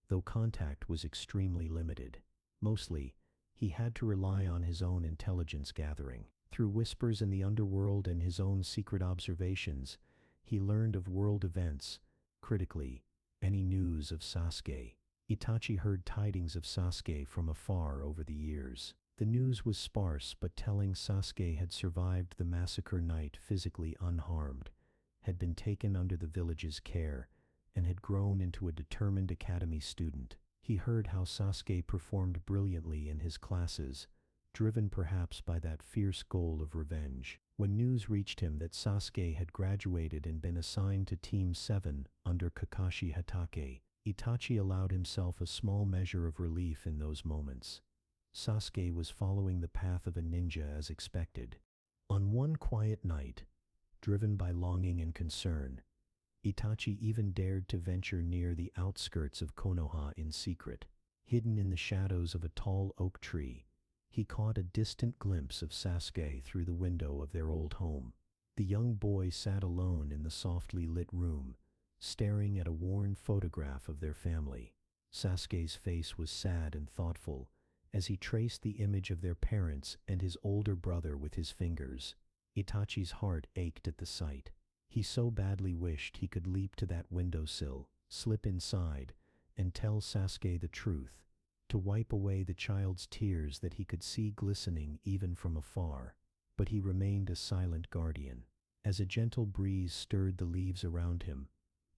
though contact was extremely limited. Mostly, he had to rely on his own intelligence gathering. Through whispers in the underworld and his own secret observations, he learned of world events, critically, any news of Sasuke. Itachi heard tidings of Sasuke from afar over the years. The news was sparse but telling. Sasuke had survived the massacre night physically unharmed, had been taken under the village's care, and had grown into a determined academy student. He heard how Sasuke performed brilliantly in his classes, driven perhaps by that fierce goal of revenge. When news reached him that Sasuke had graduated and been assigned to Team 7 under Kakashi Hatake, Itachi allowed himself a small measure of relief in those moments. Sasuke was following the path of a ninja as expected. On one quiet night, driven by longing and concern, Itachi even dared to venture near the outskirts of Konoha in secret. Hidden in the shadows of a tall oak tree, he caught a distant glimpse of Sasuke through the window of their old home. The young boy sat alone in the softly lit room, staring at a worn photograph of their family. Sasuke's face was sad and thoughtful as he traced the image of their parents and his older brother with his fingers. Itachi's heart ached at the sight. He so badly wished he could leap to that windowsill, slip inside, and tell Sasuke the truth, to wipe away the child's tears that he could see glistening even from afar. But he remained a silent guardian. As a gentle breeze stirred the leaves around him,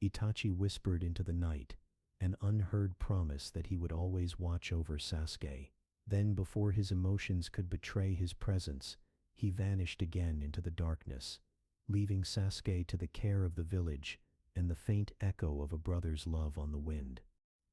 Itachi whispered into the night, an unheard promise that he would always watch over Sasuke. Then, before his emotions could betray his presence, he vanished again into the darkness, leaving Sasuke to the care of the village and the faint echo of a brother's love on the wind.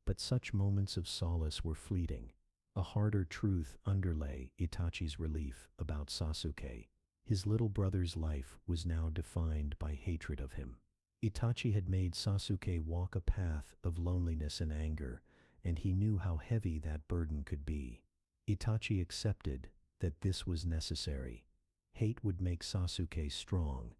But such moments of solace were fleeting. A harder truth underlay Itachi's relief about Sasuke. His little brother's life was now defined by hatred of him. Itachi had made Sasuke walk a path of loneliness and anger, and he knew how heavy that burden could be. Itachi accepted that this was necessary. Hate would make Sasuke strong,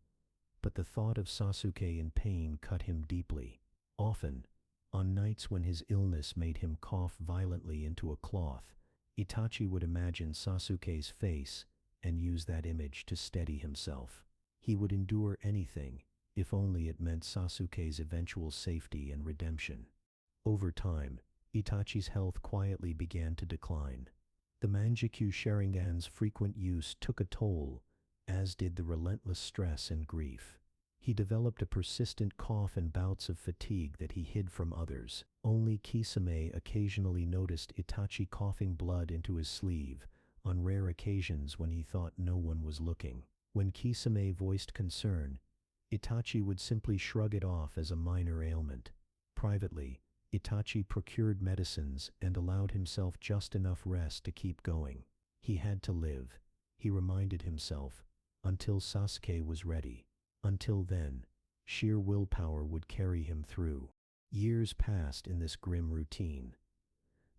but the thought of Sasuke in pain cut him deeply. Often, on nights when his illness made him cough violently into a cloth, Itachi would imagine Sasuke's face and use that image to steady himself. He would endure anything, if only it meant Sasuke's eventual safety and redemption. Over time, Itachi's health quietly began to decline. The Manjikyu Sharingan's frequent use took a toll, as did the relentless stress and grief. He developed a persistent cough and bouts of fatigue that he hid from others. Only Kisame occasionally noticed Itachi coughing blood into his sleeve, on rare occasions when he thought no one was looking. When Kisame voiced concern, Itachi would simply shrug it off as a minor ailment. Privately, Itachi procured medicines and allowed himself just enough rest to keep going. He had to live, he reminded himself, until Sasuke was ready. Until then, sheer willpower would carry him through. Years passed in this grim routine.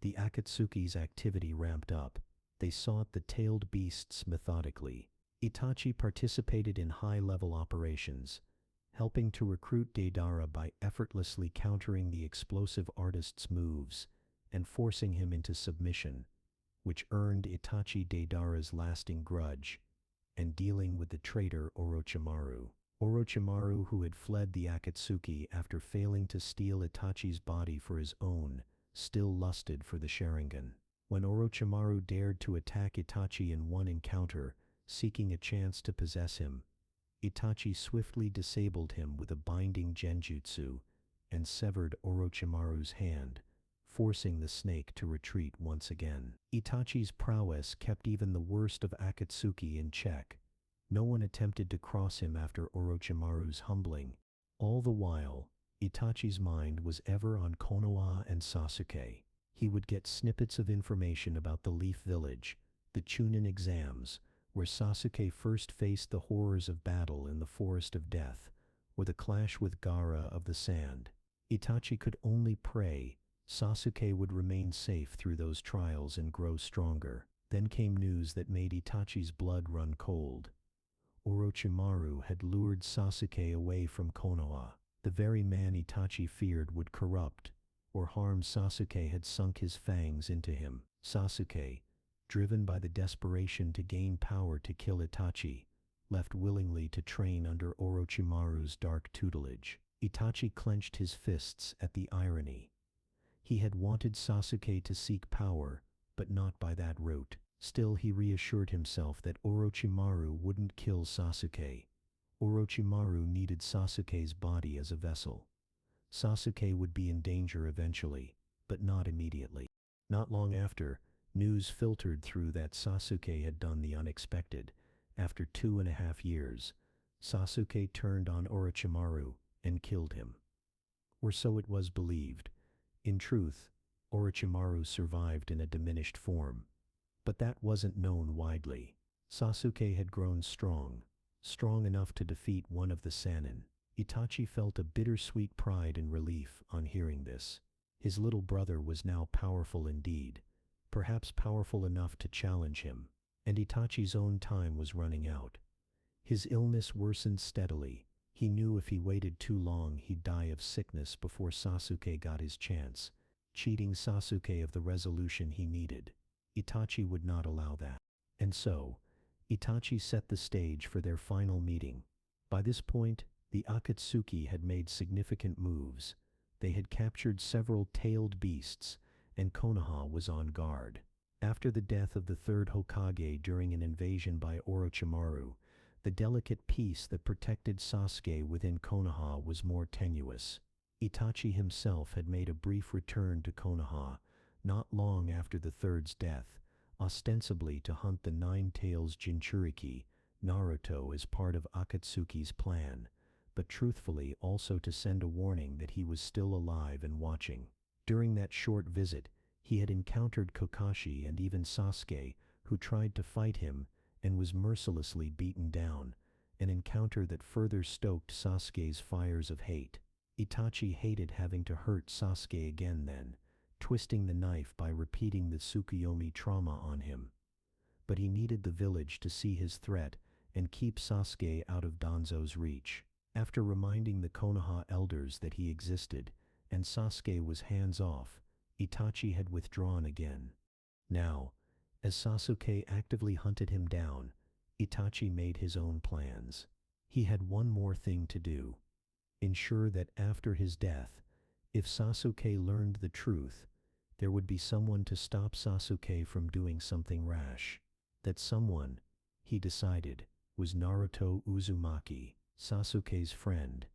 The Akatsuki's activity ramped up. They sought the tailed beasts methodically. Itachi participated in high-level operations, helping to recruit Deidara by effortlessly countering the explosive artist's moves and forcing him into submission, which earned Itachi Deidara's lasting grudge, and dealing with the traitor Orochimaru. Orochimaru, who had fled the Akatsuki after failing to steal Itachi's body for his own, still lusted for the Sharingan. When Orochimaru dared to attack Itachi in one encounter, seeking a chance to possess him, Itachi swiftly disabled him with a binding genjutsu and severed Orochimaru's hand, forcing the snake to retreat once again. Itachi's prowess kept even the worst of Akatsuki in check. No one attempted to cross him after Orochimaru's humbling. All the while, Itachi's mind was ever on Konoha and Sasuke. He would get snippets of information about the Leaf Village, the Chunin exams, where Sasuke first faced the horrors of battle in the Forest of Death, or the clash with Gaara of the Sand. Itachi could only pray Sasuke would remain safe through those trials and grow stronger. Then came news that made Itachi's blood run cold. Orochimaru had lured Sasuke away from Konoha. The very man Itachi feared would corrupt or harm Sasuke had sunk his fangs into him. Sasuke, driven by the desperation to gain power to kill Itachi, left willingly to train under Orochimaru's dark tutelage. Itachi clenched his fists at the irony. He had wanted Sasuke to seek power, but not by that route. Still, he reassured himself that Orochimaru wouldn't kill Sasuke. Orochimaru needed Sasuke's body as a vessel. Sasuke would be in danger eventually, but not immediately. Not long after, news filtered through that Sasuke had done the unexpected. After 2.5 years, Sasuke turned on Orochimaru and killed him. Or so it was believed. In truth, Orochimaru survived in a diminished form, but that wasn't known widely. Sasuke had grown strong enough to defeat one of the Sannin. Itachi felt a bittersweet pride and relief on hearing this. His little brother was now powerful indeed, perhaps powerful enough to challenge him, and Itachi's own time was running out. His illness worsened steadily. He knew if he waited too long he'd die of sickness before Sasuke got his chance, cheating Sasuke of the resolution he needed. Itachi would not allow that. And so, Itachi set the stage for their final meeting. By this point, the Akatsuki had made significant moves. They had captured several tailed beasts, and Konoha was on guard. After the death of the third Hokage during an invasion by Orochimaru, the delicate peace that protected Sasuke within Konoha was more tenuous. Itachi himself had made a brief return to Konoha, not long after the third's death, ostensibly to hunt the Nine-Tails Jinchuriki, Naruto, as part of Akatsuki's plan, but truthfully also to send a warning that he was still alive and watching. During that short visit, he had encountered Kakashi and even Sasuke, who tried to fight him and was mercilessly beaten down, an encounter that further stoked Sasuke's fires of hate. Itachi hated having to hurt Sasuke again then, twisting the knife by repeating the Tsukuyomi trauma on him. But he needed the village to see his threat and keep Sasuke out of Danzo's reach. After reminding the Konoha elders that he existed and Sasuke was hands-off, Itachi had withdrawn again. Now, as Sasuke actively hunted him down, Itachi made his own plans. He had one more thing to do. Ensure that after his death, if Sasuke learned the truth, there would be someone to stop Sasuke from doing something rash. That someone, he decided, was Naruto Uzumaki, Sasuke's friend,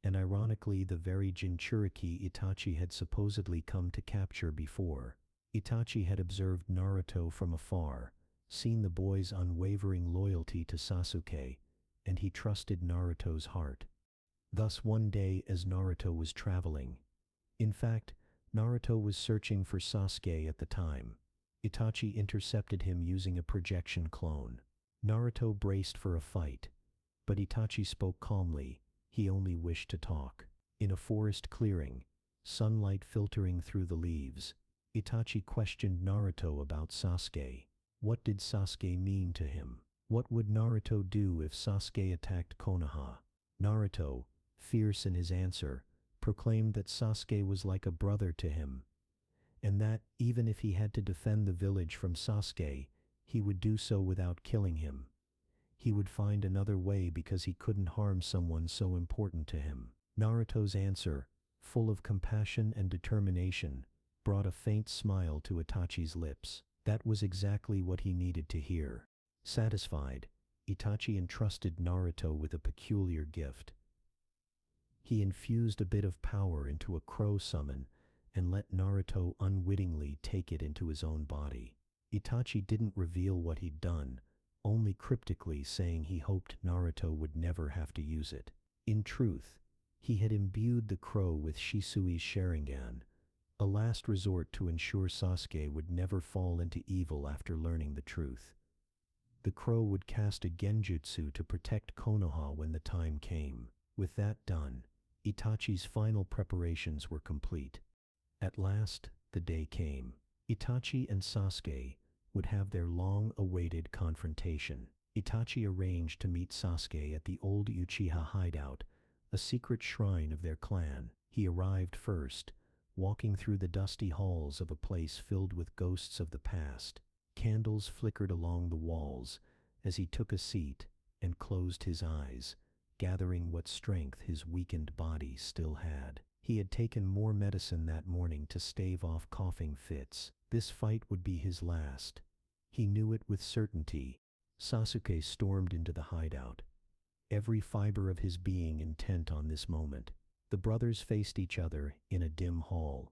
and ironically the very Jinchuriki Itachi had supposedly come to capture before. Itachi had observed Naruto from afar, seen the boy's unwavering loyalty to Sasuke, and he trusted Naruto's heart. Thus one day as Naruto was traveling. In fact, Naruto was searching for Sasuke at the time. Itachi intercepted him using a projection clone. Naruto braced for a fight, but Itachi spoke calmly. He only wished to talk. In a forest clearing, sunlight filtering through the leaves, Itachi questioned Naruto about Sasuke. What did Sasuke mean to him? What would Naruto do if Sasuke attacked Konoha? Naruto, fierce in his answer, proclaimed that Sasuke was like a brother to him, and that, even if he had to defend the village from Sasuke, he would do so without killing him. He would find another way because he couldn't harm someone so important to him. Naruto's answer, full of compassion and determination, brought a faint smile to Itachi's lips. That was exactly what he needed to hear. Satisfied, Itachi entrusted Naruto with a peculiar gift. He infused a bit of power into a crow summon and let Naruto unwittingly take it into his own body. Itachi didn't reveal what he'd done, only cryptically saying he hoped Naruto would never have to use it. In truth, he had imbued the crow with Shisui's Sharingan, a last resort to ensure Sasuke would never fall into evil after learning the truth. The crow would cast a genjutsu to protect Konoha when the time came. With that done, Itachi's final preparations were complete. At last, the day came. Itachi and Sasuke would have their long-awaited confrontation. Itachi arranged to meet Sasuke at the old Uchiha hideout, a secret shrine of their clan. He arrived first, walking through the dusty halls of a place filled with ghosts of the past. Candles flickered along the walls as he took a seat and closed his eyes, gathering what strength his weakened body still had. He had taken more medicine that morning to stave off coughing fits. This fight would be his last. He knew it with certainty. Sasuke stormed into the hideout, every fiber of his being intent on this moment. The brothers faced each other in a dim hall,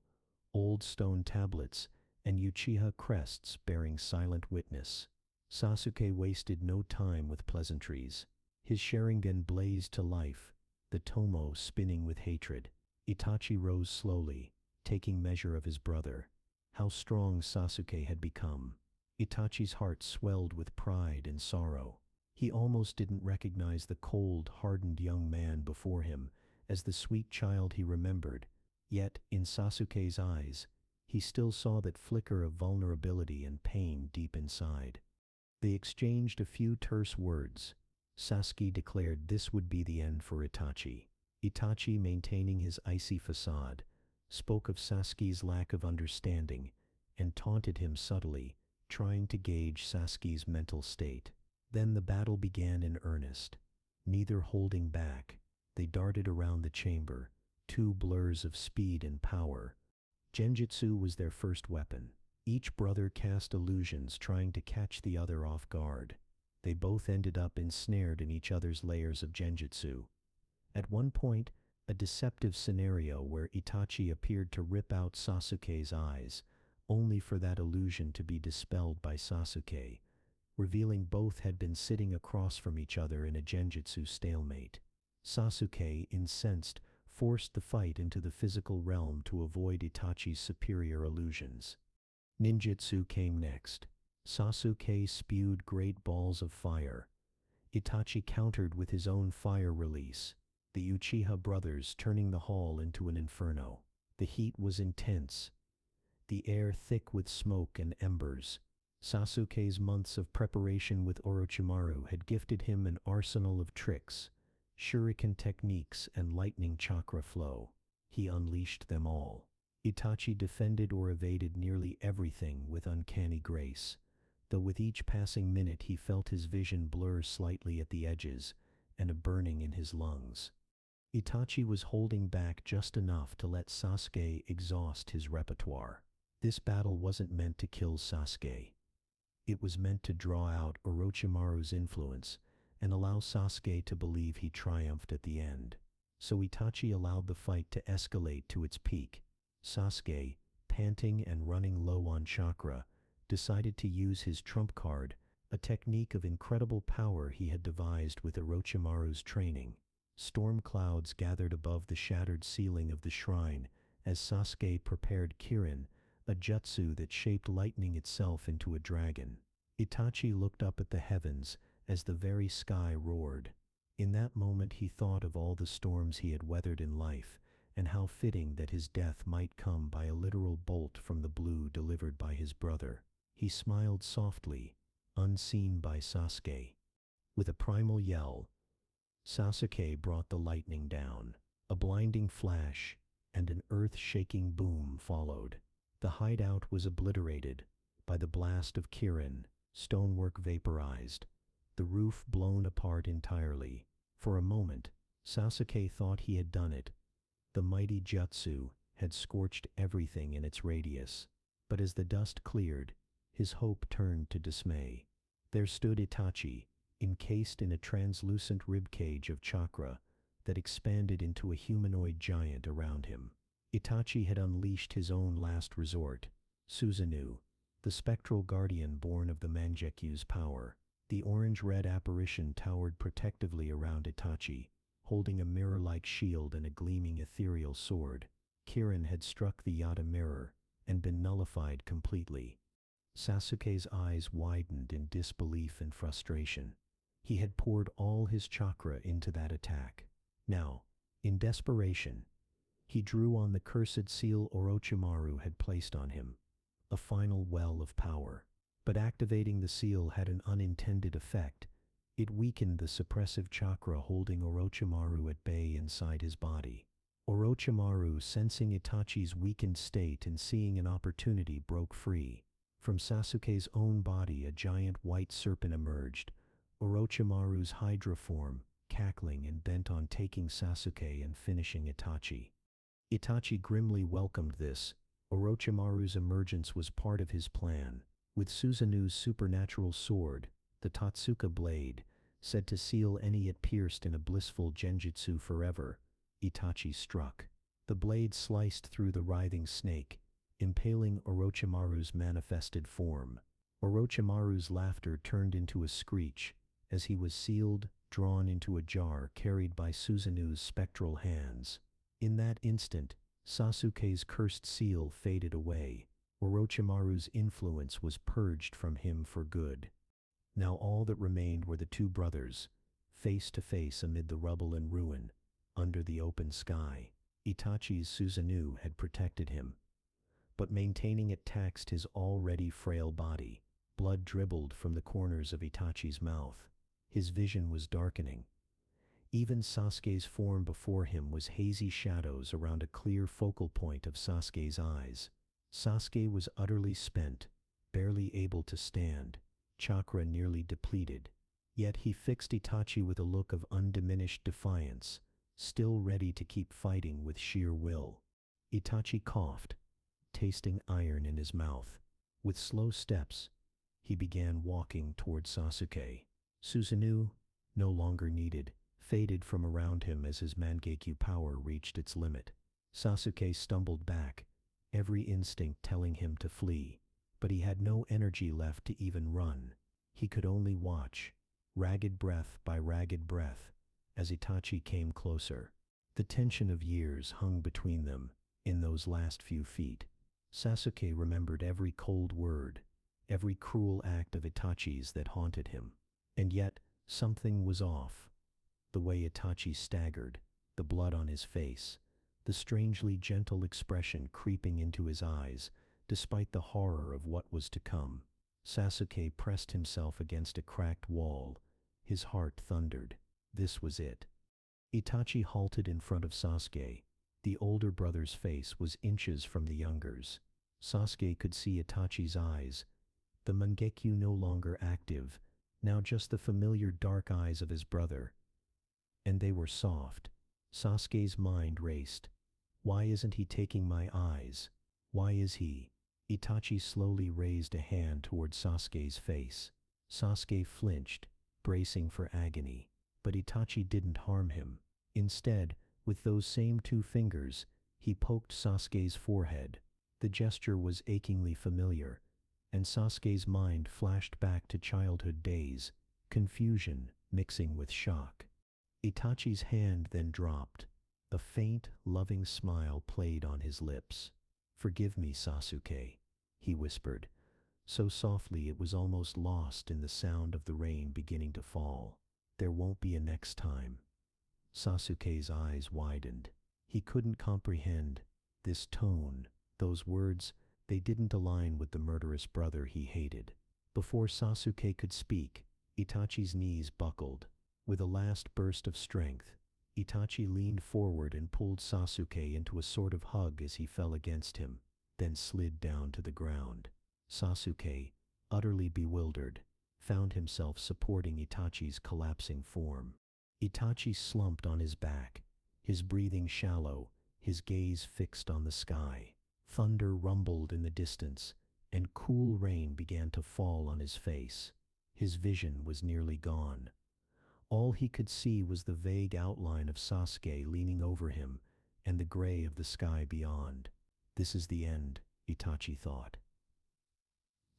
old stone tablets and Uchiha crests bearing silent witness. Sasuke wasted no time with pleasantries. His Sharingan blazed to life, the tomo spinning with hatred. Itachi rose slowly, taking measure of his brother. How strong Sasuke had become. Itachi's heart swelled with pride and sorrow. He almost didn't recognize the cold, hardened young man before him as the sweet child he remembered. Yet, in Sasuke's eyes, he still saw that flicker of vulnerability and pain deep inside. They exchanged a few terse words. Sasuke declared this would be the end for Itachi. Itachi, maintaining his icy facade, spoke of Sasuke's lack of understanding and taunted him subtly, trying to gauge Sasuke's mental state. Then the battle began in earnest. Neither holding back, they darted around the chamber, two blurs of speed and power. Genjutsu was their first weapon. Each brother cast illusions trying to catch the other off guard. They both ended up ensnared in each other's layers of genjutsu. At one point, a deceptive scenario where Itachi appeared to rip out Sasuke's eyes, only for that illusion to be dispelled by Sasuke, revealing both had been sitting across from each other in a genjutsu stalemate. Sasuke, incensed, forced the fight into the physical realm to avoid Itachi's superior illusions. Ninjutsu came next. Sasuke spewed great balls of fire. Itachi countered with his own fire release, the Uchiha brothers turning the hall into an inferno. The heat was intense, the air thick with smoke and embers. Sasuke's months of preparation with Orochimaru had gifted him an arsenal of tricks, shuriken techniques and lightning chakra flow. He unleashed them all. Itachi defended or evaded nearly everything with uncanny grace, though with each passing minute he felt his vision blur slightly at the edges and a burning in his lungs. Itachi was holding back just enough to let Sasuke exhaust his repertoire. This battle wasn't meant to kill Sasuke. It was meant to draw out Orochimaru's influence and allow Sasuke to believe he triumphed at the end. So Itachi allowed the fight to escalate to its peak. Sasuke, panting and running low on chakra, decided to use his trump card, a technique of incredible power he had devised with Orochimaru's training. Storm clouds gathered above the shattered ceiling of the shrine as Sasuke prepared Kirin, a jutsu that shaped lightning itself into a dragon. Itachi looked up at the heavens as the very sky roared. In that moment he thought of all the storms he had weathered in life, and how fitting that his death might come by a literal bolt from the blue delivered by his brother. He smiled softly, unseen by Sasuke. With a primal yell, Sasuke brought the lightning down. A blinding flash and an earth-shaking boom followed. The hideout was obliterated by the blast of Kirin, stonework vaporized, the roof blown apart entirely. For a moment, Sasuke thought he had done it. The mighty jutsu had scorched everything in its radius. But as the dust cleared, his hope turned to dismay. There stood Itachi, encased in a translucent ribcage of chakra that expanded into a humanoid giant around him. Itachi had unleashed his own last resort, Susanoo, the spectral guardian born of the Mangeku's power. The orange-red apparition towered protectively around Itachi, holding a mirror-like shield and a gleaming ethereal sword. Kirin had struck the Yata mirror and been nullified completely. Sasuke's eyes widened in disbelief and frustration. He had poured all his chakra into that attack. Now, in desperation, he drew on the cursed seal Orochimaru had placed on him, a final well of power. But activating the seal had an unintended effect. It weakened the suppressive chakra holding Orochimaru at bay inside his body. Orochimaru, sensing Itachi's weakened state and seeing an opportunity, broke free. From Sasuke's own body a giant white serpent emerged, Orochimaru's Hydra form, cackling and bent on taking Sasuke and finishing Itachi. Itachi grimly welcomed this. Orochimaru's emergence was part of his plan. With Susanoo's supernatural sword, the Totsuka blade, said to seal any it pierced in a blissful genjutsu forever, Itachi struck. The blade sliced through the writhing snake, impaling Orochimaru's manifested form. Orochimaru's laughter turned into a screech as he was sealed, drawn into a jar carried by Susanoo's spectral hands. In that instant, Sasuke's cursed seal faded away. Orochimaru's influence was purged from him for good. Now all that remained were the two brothers, face to face amid the rubble and ruin, under the open sky. Itachi's Susanoo had protected him, but maintaining it taxed his already frail body. Blood dribbled from the corners of Itachi's mouth. His vision was darkening. Even Sasuke's form before him was hazy shadows around a clear focal point of Sasuke's eyes. Sasuke was utterly spent, barely able to stand, chakra nearly depleted. Yet he fixed Itachi with a look of undiminished defiance, still ready to keep fighting with sheer will. Itachi coughed, tasting iron in his mouth. With slow steps, he began walking toward Sasuke. Susanoo, no longer needed, faded from around him as his Mangekyou power reached its limit. Sasuke stumbled back, every instinct telling him to flee, but he had no energy left to even run. He could only watch, ragged breath by ragged breath, as Itachi came closer. The tension of years hung between them in those last few feet. Sasuke remembered every cold word, every cruel act of Itachi's that haunted him. And yet, something was off. The way Itachi staggered, the blood on his face, the strangely gentle expression creeping into his eyes, despite the horror of what was to come. Sasuke pressed himself against a cracked wall. His heart thundered. This was it. Itachi halted in front of Sasuke. The older brother's face was inches from the younger's. Sasuke could see Itachi's eyes, the Mangekyu no longer active, now just the familiar dark eyes of his brother. And they were soft. Sasuke's mind raced. Why isn't he taking my eyes? Why is he? Itachi slowly raised a hand toward Sasuke's face. Sasuke flinched, bracing for agony. But Itachi didn't harm him. Instead, with those same two fingers, he poked Sasuke's forehead. The gesture was achingly familiar, and Sasuke's mind flashed back to childhood days, confusion mixing with shock. Itachi's hand then dropped. A faint, loving smile played on his lips. "Forgive me, Sasuke," he whispered, so softly it was almost lost in the sound of the rain beginning to fall. "There won't be a next time." Sasuke's eyes widened. He couldn't comprehend this tone, those words. They didn't align with the murderous brother he hated. Before Sasuke could speak, Itachi's knees buckled. With a last burst of strength, Itachi leaned forward and pulled Sasuke into a sort of hug as he fell against him, then slid down to the ground. Sasuke, utterly bewildered, found himself supporting Itachi's collapsing form. Itachi slumped on his back, his breathing shallow, his gaze fixed on the sky. Thunder rumbled in the distance, and cool rain began to fall on his face. His vision was nearly gone. All he could see was the vague outline of Sasuke leaning over him and the gray of the sky beyond. "This is the end," Itachi thought.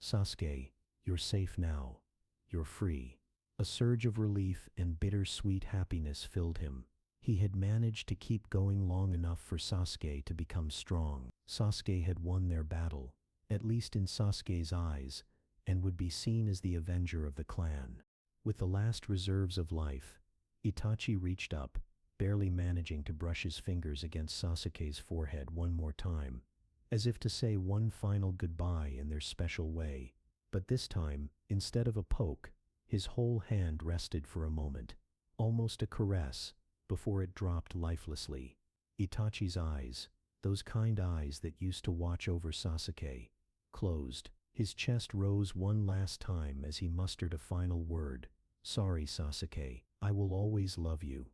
"Sasuke, you're safe now. You're free." A surge of relief and bittersweet happiness filled him. He had managed to keep going long enough for Sasuke to become strong. Sasuke had won their battle, at least in Sasuke's eyes, and would be seen as the avenger of the clan. With the last reserves of life, Itachi reached up, barely managing to brush his fingers against Sasuke's forehead one more time, as if to say one final goodbye in their special way. But this time, instead of a poke, his whole hand rested for a moment, almost a caress, before it dropped lifelessly. Itachi's eyes, those kind eyes that used to watch over Sasuke, closed. His chest rose one last time as he mustered a final word. "Sorry, Sasuke, I will always love you."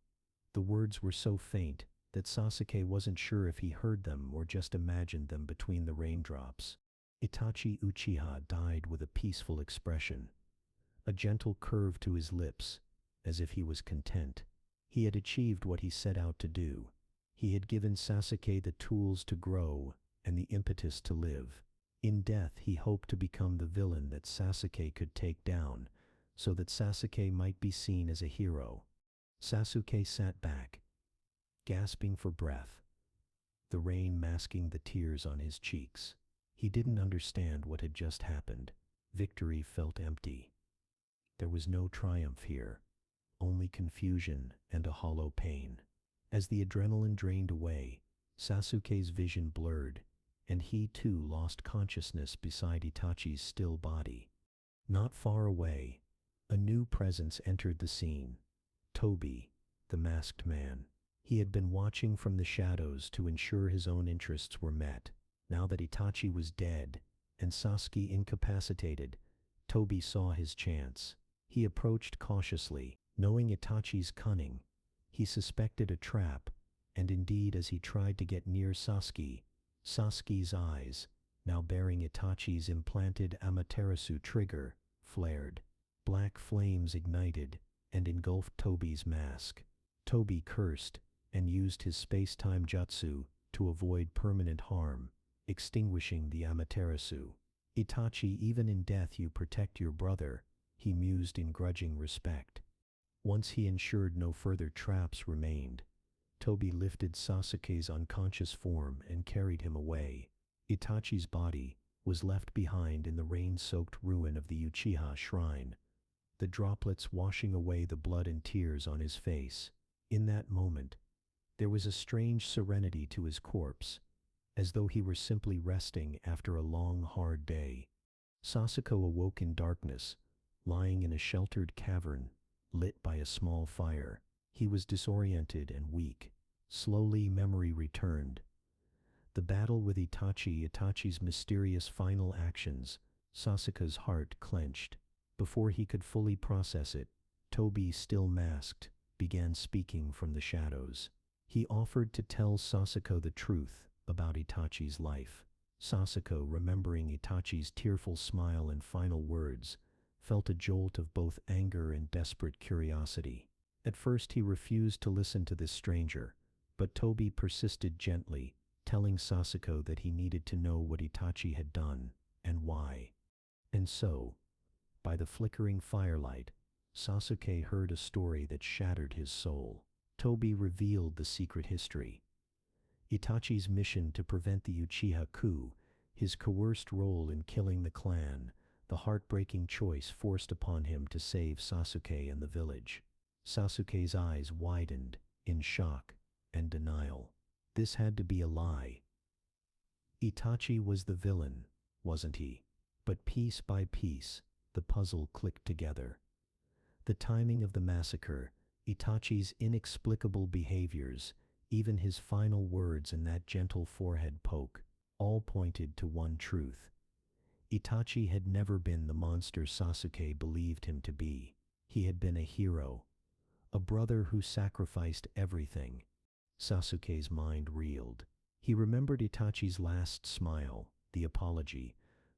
The words were so faint that Sasuke wasn't sure if he heard them or just imagined them between the raindrops. Itachi Uchiha died with a peaceful expression, a gentle curve to his lips, as if he was content. He had achieved what he set out to do. He had given Sasuke the tools to grow and the impetus to live. In death he hoped to become the villain that Sasuke could take down, so that Sasuke might be seen as a hero. Sasuke sat back, gasping for breath, the rain masking the tears on his cheeks. He didn't understand what had just happened. Victory felt empty. There was no triumph here, only confusion and a hollow pain. As the adrenaline drained away, Sasuke's vision blurred, and he too lost consciousness beside Itachi's still body. Not far away, a new presence entered the scene. Tobi, the masked man. He had been watching from the shadows to ensure his own interests were met. Now that Itachi was dead and Sasuke incapacitated, Tobi saw his chance. He approached cautiously, knowing Itachi's cunning. He suspected a trap, and indeed as he tried to get near Sasuke, Sasuke's eyes, now bearing Itachi's implanted Amaterasu trigger, flared. Black flames ignited and engulfed Tobi's mask. Tobi cursed and used his space-time jutsu to avoid permanent harm, extinguishing the Amaterasu. "Itachi, even in death you protect your brother," he mused in grudging respect. Once he ensured no further traps remained, Tobi lifted Sasuke's unconscious form and carried him away. Itachi's body was left behind in the rain-soaked ruin of the Uchiha shrine, the droplets washing away the blood and tears on his face. In that moment, there was a strange serenity to his corpse, as though he were simply resting after a long, hard day. Sasuke awoke in darkness, lying in a sheltered cavern, lit by a small fire. He was disoriented and weak. Slowly, memory returned. The battle with Itachi, Itachi's mysterious final actions. Sasuke's heart clenched. Before he could fully process it, Tobi, still masked, began speaking from the shadows. He offered to tell Sasuke the truth about Itachi's life. Sasuke, remembering Itachi's tearful smile and final words, felt a jolt of both anger and desperate curiosity. At first he refused to listen to this stranger, but Tobi persisted gently, telling Sasuke that he needed to know what Itachi had done, and why. And so, by the flickering firelight, Sasuke heard a story that shattered his soul. Toby revealed the secret history. Itachi's mission to prevent the Uchiha coup, his coerced role in killing the clan, the heartbreaking choice forced upon him to save Sasuke and the village. Sasuke's eyes widened in shock and denial. This had to be a lie. Itachi was the villain, wasn't he? But piece by piece, the puzzle clicked together. The timing of the massacre, Itachi's inexplicable behaviors, even his final words and that gentle forehead poke, all pointed to one truth. Itachi had never been the monster Sasuke believed him to be. He had been a hero, a brother who sacrificed everything. Sasuke's mind reeled. He remembered Itachi's last smile, the apology,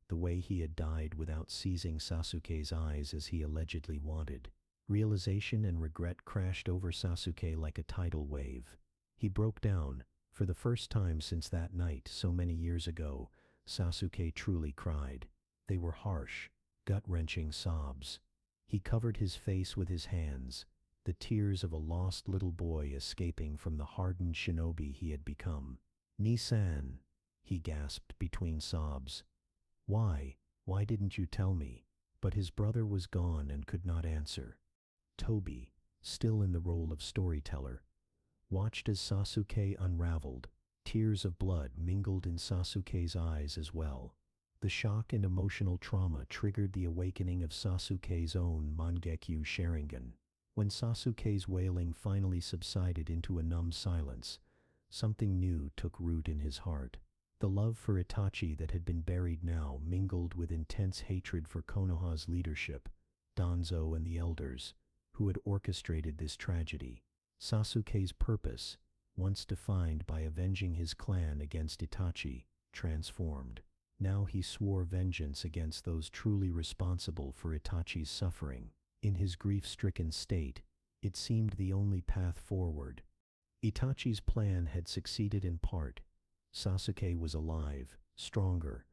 the way he had died without seizing Sasuke's eyes as he allegedly wanted. Realization and regret crashed over Sasuke like a tidal wave. He broke down. For the first time since that night so many years ago, Sasuke truly cried. They were harsh, gut-wrenching sobs. He covered his face with his hands, the tears of a lost little boy escaping from the hardened shinobi he had become. "Ni-san," he gasped between sobs. Why didn't you tell me?" But his brother was gone and could not answer. Toby, still in the role of storyteller, watched as Sasuke unraveled. Tears of blood mingled in Sasuke's eyes as well. The shock and emotional trauma triggered the awakening of Sasuke's own Mangekyo Sharingan. When Sasuke's wailing finally subsided into a numb silence, something new took root in his heart. The love for Itachi that had been buried now mingled with intense hatred for Konoha's leadership, Danzo and the elders, who had orchestrated this tragedy. Sasuke's purpose, once defined by avenging his clan against Itachi, transformed. Now he swore vengeance against those truly responsible for Itachi's suffering. In his grief-stricken state, it seemed the only path forward. Itachi's plan had succeeded in part. Sasuke was alive, stronger,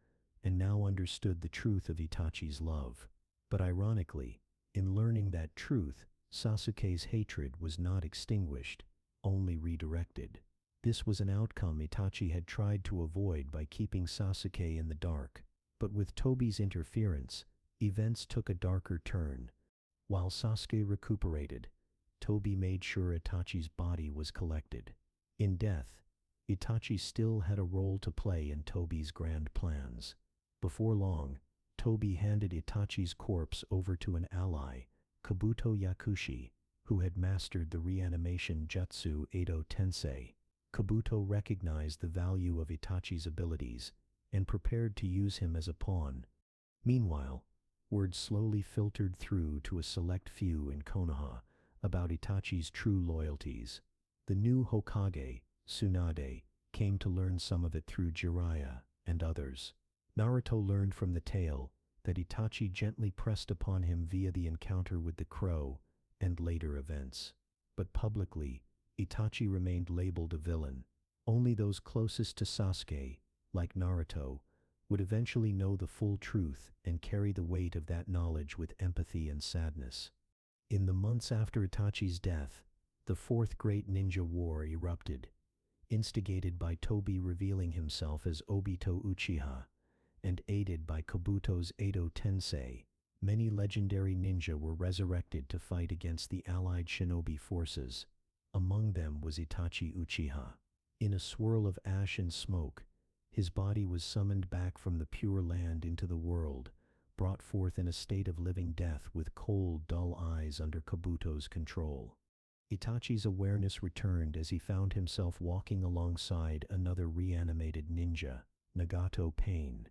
and now understood the truth of Itachi's love. But ironically, in learning that truth, Sasuke's hatred was not extinguished, only redirected. This was an outcome Itachi had tried to avoid by keeping Sasuke in the dark. But with Toby's interference, events took a darker turn. While Sasuke recuperated, Toby made sure Itachi's body was collected. In death, Itachi still had a role to play in Toby's grand plans. Before long, Toby handed Itachi's corpse over to an ally, Kabuto Yakushi, who had mastered the reanimation jutsu Edo Tensei. Kabuto recognized the value of Itachi's abilities and prepared to use him as a pawn. Meanwhile, word slowly filtered through to a select few in Konoha about Itachi's true loyalties. The new Hokage, Tsunade, came to learn some of it through Jiraiya and others. Naruto learned from the tale that Itachi gently pressed upon him via the encounter with the crow and later events. But publicly, Itachi remained labeled a villain. Only those closest to Sasuke, like Naruto, would eventually know the full truth and carry the weight of that knowledge with empathy and sadness. In the months after Itachi's death, the Fourth Great Ninja War erupted, instigated by Toby revealing himself as Obito Uchiha, and aided by Kabuto's Edo Tensei. Many legendary ninja were resurrected to fight against the allied shinobi forces. Among them was Itachi Uchiha. In a swirl of ash and smoke, his body was summoned back from the pure land into the world, brought forth in a state of living death with cold, dull eyes under Kabuto's control. Itachi's awareness returned as he found himself walking alongside another reanimated ninja, Nagato Pain.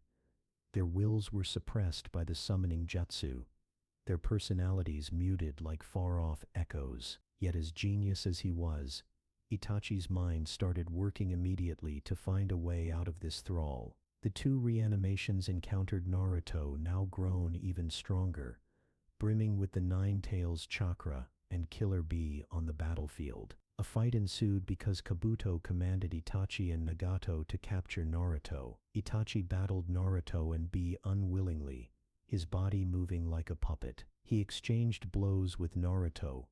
Their wills were suppressed by the summoning jutsu, their personalities muted like far-off echoes. Yet as genius as he was, Itachi's mind started working immediately to find a way out of this thrall. The two reanimations encountered Naruto, now grown even stronger, brimming with the Nine Tails chakra, and Killer Bee on the battlefield. A fight ensued because Kabuto commanded Itachi and Nagato to capture Naruto. Itachi battled Naruto and Bee unwillingly, his body moving like a puppet. He exchanged blows with Naruto,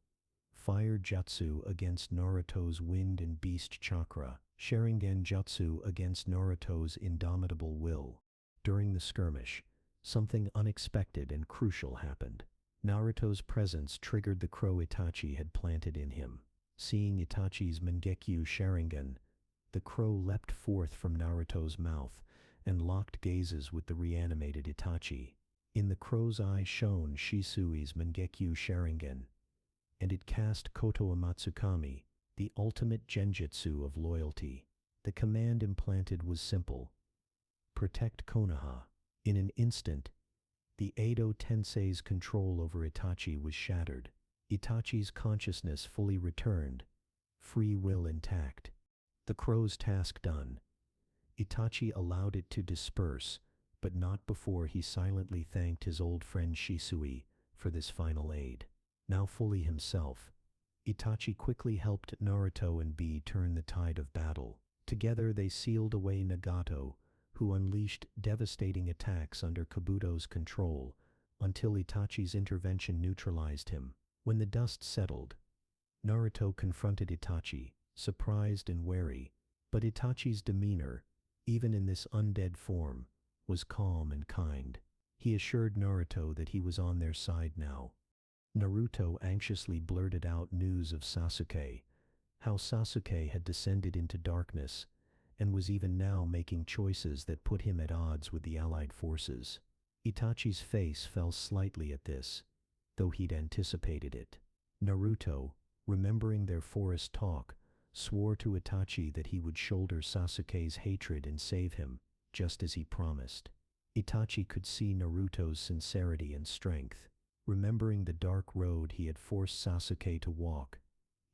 fire jutsu against Naruto's wind and beast chakra, Sharingan jutsu against Naruto's indomitable will. During the skirmish, something unexpected and crucial happened. Naruto's presence triggered the crow Itachi had planted in him. Seeing Itachi's Mangekyo Sharingan, the crow leapt forth from Naruto's mouth and locked gazes with the reanimated Itachi. In the crow's eye shone Shisui's Mangekyo Sharingan, and it cast Koto Amatsukami, the ultimate genjutsu of loyalty. The command implanted was simple: protect Konoha. In an instant, the Edo Tensei's control over Itachi was shattered. Itachi's consciousness fully returned, free will intact. The crow's task done, Itachi allowed it to disperse, but not before he silently thanked his old friend Shisui for this final aid. Now fully himself, Itachi quickly helped Naruto and Bee turn the tide of battle. Together they sealed away Nagato, who unleashed devastating attacks under Kabuto's control, until Itachi's intervention neutralized him. When the dust settled, Naruto confronted Itachi, surprised and wary, but Itachi's demeanor, even in this undead form, was calm and kind. He assured Naruto that he was on their side now. Naruto anxiously blurted out news of Sasuke, how Sasuke had descended into darkness, and was even now making choices that put him at odds with the allied forces. Itachi's face fell slightly at this, though he'd anticipated it. Naruto, remembering their forest talk, swore to Itachi that he would shoulder Sasuke's hatred and save him, just as he promised. Itachi could see Naruto's sincerity and strength. Remembering the dark road he had forced Sasuke to walk,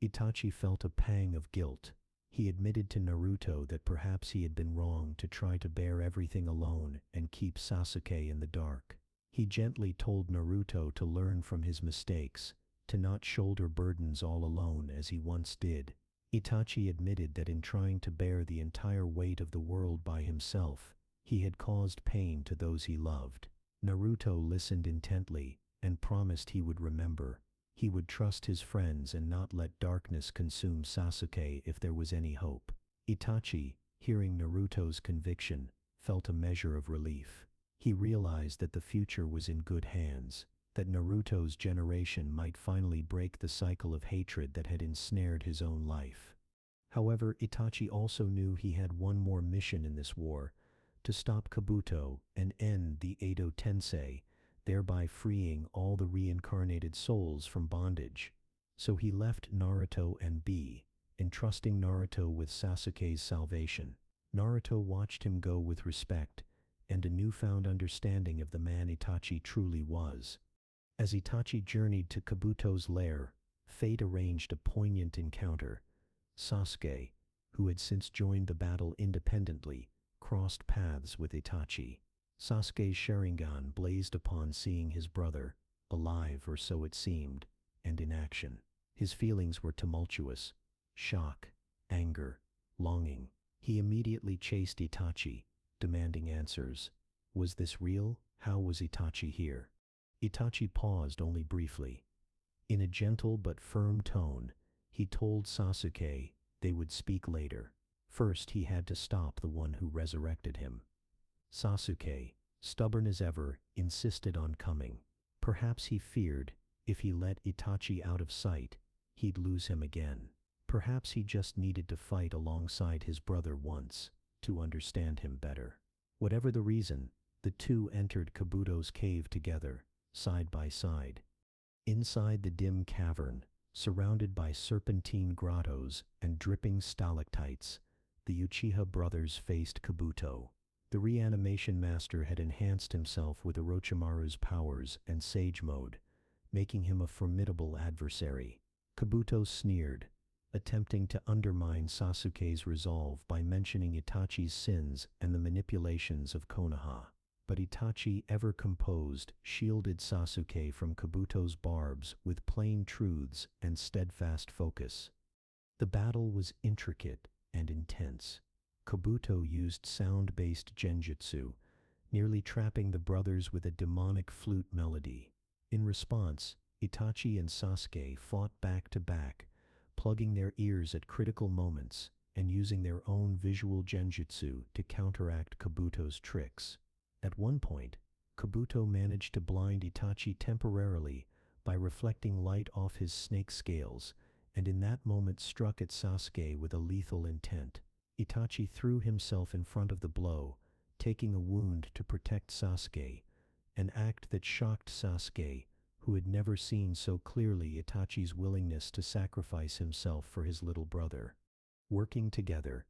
Itachi felt a pang of guilt. He admitted to Naruto that perhaps he had been wrong to try to bear everything alone and keep Sasuke in the dark. He gently told Naruto to learn from his mistakes, to not shoulder burdens all alone as he once did. Itachi admitted that in trying to bear the entire weight of the world by himself, he had caused pain to those he loved. Naruto listened intently and promised he would remember. He would trust his friends and not let darkness consume Sasuke if there was any hope. Itachi, hearing Naruto's conviction, felt a measure of relief. He realized that the future was in good hands, that Naruto's generation might finally break the cycle of hatred that had ensnared his own life. However, Itachi also knew he had one more mission in this war: to stop Kabuto and end the Edo Tensei, thereby freeing all the reincarnated souls from bondage. So he left Naruto and Bee, entrusting Naruto with Sasuke's salvation. Naruto watched him go with respect and a newfound understanding of the man Itachi truly was. As Itachi journeyed to Kabuto's lair, fate arranged a poignant encounter. Sasuke, who had since joined the battle independently, crossed paths with Itachi. Sasuke's Sharingan blazed upon seeing his brother, alive or so it seemed, and in action. His feelings were tumultuous: shock, anger, longing. He immediately chased Itachi, demanding answers. Was this real? How was Itachi here? Itachi paused only briefly. In a gentle but firm tone, he told Sasuke they would speak later. First, he had to stop the one who resurrected him. Sasuke, stubborn as ever, insisted on coming. Perhaps he feared, if he let Itachi out of sight, he'd lose him again. Perhaps he just needed to fight alongside his brother once, to understand him better. Whatever the reason, the two entered Kabuto's cave together, side by side. Inside the dim cavern, surrounded by serpentine grottos and dripping stalactites, the Uchiha brothers faced Kabuto. The reanimation master had enhanced himself with Orochimaru's powers and Sage Mode, making him a formidable adversary. Kabuto sneered, attempting to undermine Sasuke's resolve by mentioning Itachi's sins and the manipulations of Konoha. But Itachi, ever composed, shielded Sasuke from Kabuto's barbs with plain truths and steadfast focus. The battle was intricate and intense. Kabuto used sound-based genjutsu, nearly trapping the brothers with a demonic flute melody. In response, Itachi and Sasuke fought back to back, plugging their ears at critical moments and using their own visual genjutsu to counteract Kabuto's tricks. At one point, Kabuto managed to blind Itachi temporarily by reflecting light off his snake scales, and in that moment struck at Sasuke with a lethal intent. Itachi threw himself in front of the blow, taking a wound to protect Sasuke, an act that shocked Sasuke, who had never seen so clearly Itachi's willingness to sacrifice himself for his little brother. Working together,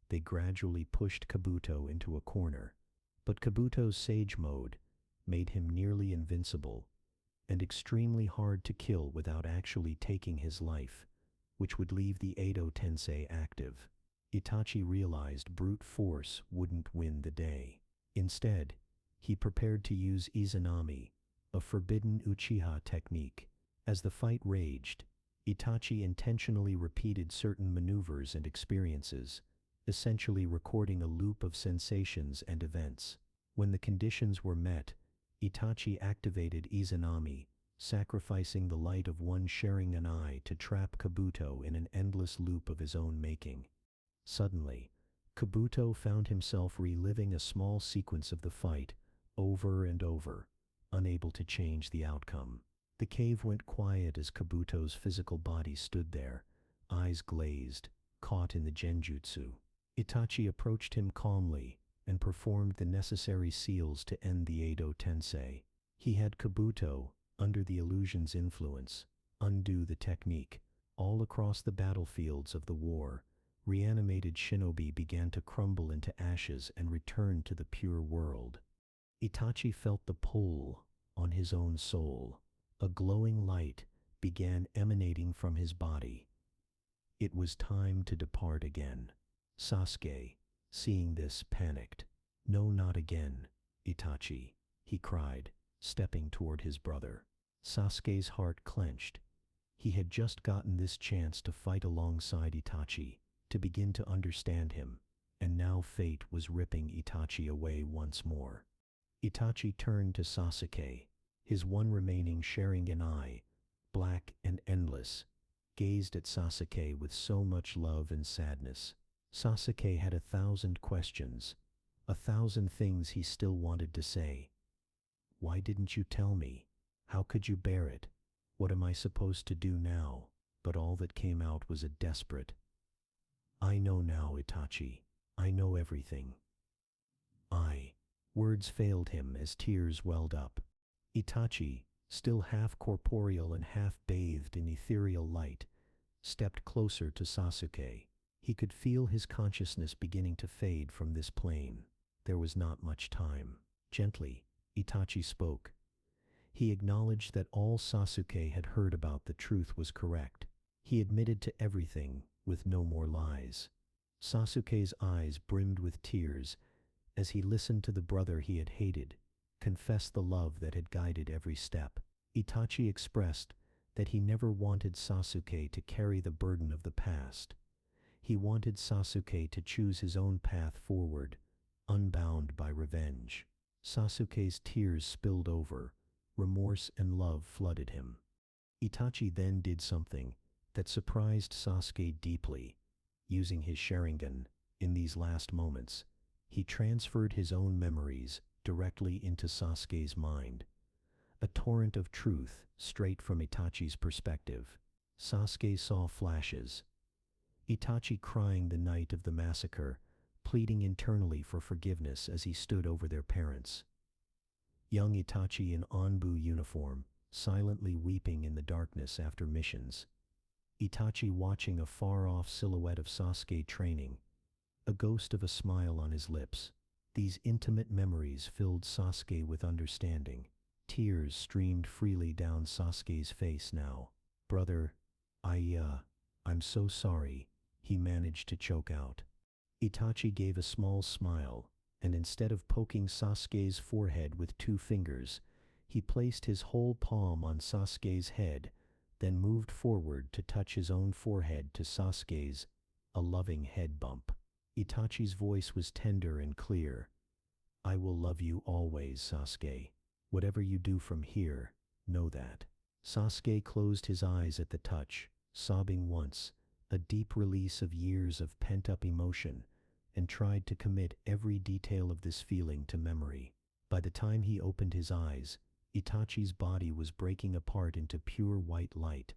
they gradually pushed Kabuto into a corner. But Kabuto's Sage Mode made him nearly invincible and extremely hard to kill without actually taking his life, which would leave the Edo Tensei active. Itachi realized brute force wouldn't win the day. Instead, he prepared to use Izanami, a forbidden Uchiha technique. As the fight raged, Itachi intentionally repeated certain maneuvers and experiences, essentially recording a loop of sensations and events. When the conditions were met, Itachi activated Izanami, sacrificing the light of one sharing an eye to trap Kabuto in an endless loop of his own making. Suddenly, Kabuto found himself reliving a small sequence of the fight, over and over, unable to change the outcome. The cave went quiet as Kabuto's physical body stood there, eyes glazed, caught in the genjutsu. Itachi approached him calmly and performed the necessary seals to end the Edo Tensei. He had Kabuto, under the illusion's influence, undo the technique. All across the battlefields of the war, reanimated shinobi began to crumble into ashes and return to the pure world. Itachi felt the pull on his own soul. A glowing light began emanating from his body. It was time to depart again. Sasuke, seeing this, panicked. "No, not again, Itachi," he cried, stepping toward his brother. Sasuke's heart clenched. He had just gotten this chance to fight alongside Itachi, to begin to understand him, and now fate was ripping Itachi away once more. Itachi turned to Sasuke, his one remaining Sharingan eye, black and endless, gazed at Sasuke with so much love and sadness. Sasuke had 1,000 questions, 1,000 things he still wanted to say. "Why didn't you tell me? How could you bear it? What am I supposed to do now?" But all that came out was a desperate, "I know now, Itachi. I know everything." Words failed him as tears welled up. Itachi, still half corporeal and half bathed in ethereal light, stepped closer to Sasuke. He could feel his consciousness beginning to fade from this plane. There was not much time. Gently, Itachi spoke. He acknowledged that all Sasuke had heard about the truth was correct. He admitted to everything, with no more lies. Sasuke's eyes brimmed with tears as he listened to the brother he had hated, confess the love that had guided every step. Itachi expressed that he never wanted Sasuke to carry the burden of the past. He wanted Sasuke to choose his own path forward, unbound by revenge. Sasuke's tears spilled over, remorse and love flooded him. Itachi then did something that surprised Sasuke deeply. Using his Sharingan, in these last moments, he transferred his own memories directly into Sasuke's mind. A torrent of truth straight from Itachi's perspective. Sasuke saw flashes. Itachi crying the night of the massacre, pleading internally for forgiveness as he stood over their parents. Young Itachi in Anbu uniform, silently weeping in the darkness after missions. Itachi watching a far-off silhouette of Sasuke training, a ghost of a smile on his lips. These intimate memories filled Sasuke with understanding. Tears streamed freely down Sasuke's face now. "Brother, I'm so sorry," he managed to choke out. Itachi gave a small smile, and instead of poking Sasuke's forehead with 2 fingers, he placed his whole palm on Sasuke's head, then moved forward to touch his own forehead to Sasuke's, a loving head bump. Itachi's voice was tender and clear. "I will love you always, Sasuke. Whatever you do from here, Know that. Sasuke closed his eyes at the touch, sobbing once, a deep release of years of pent-up emotion, and tried to commit every detail of this feeling to memory. By the time he opened his eyes, Itachi's body was breaking apart into pure white light.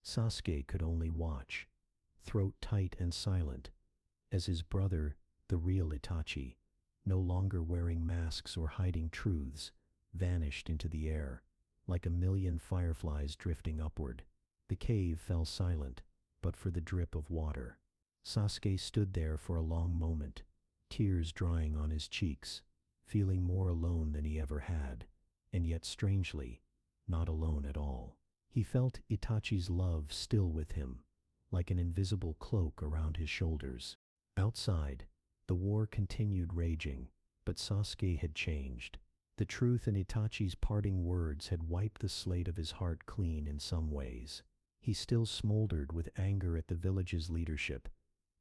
Sasuke could only watch, throat tight and silent, as his brother, the real Itachi, no longer wearing masks or hiding truths, vanished into the air, like a million fireflies drifting upward. The cave fell silent, but for the drip of water. Sasuke stood there for a long moment, tears drying on his cheeks, feeling more alone than he ever had, and yet strangely, not alone at all. He felt Itachi's love still with him, like an invisible cloak around his shoulders. Outside, the war continued raging, but Sasuke had changed. The truth in Itachi's parting words had wiped the slate of his heart clean in some ways. He still smoldered with anger at the village's leadership,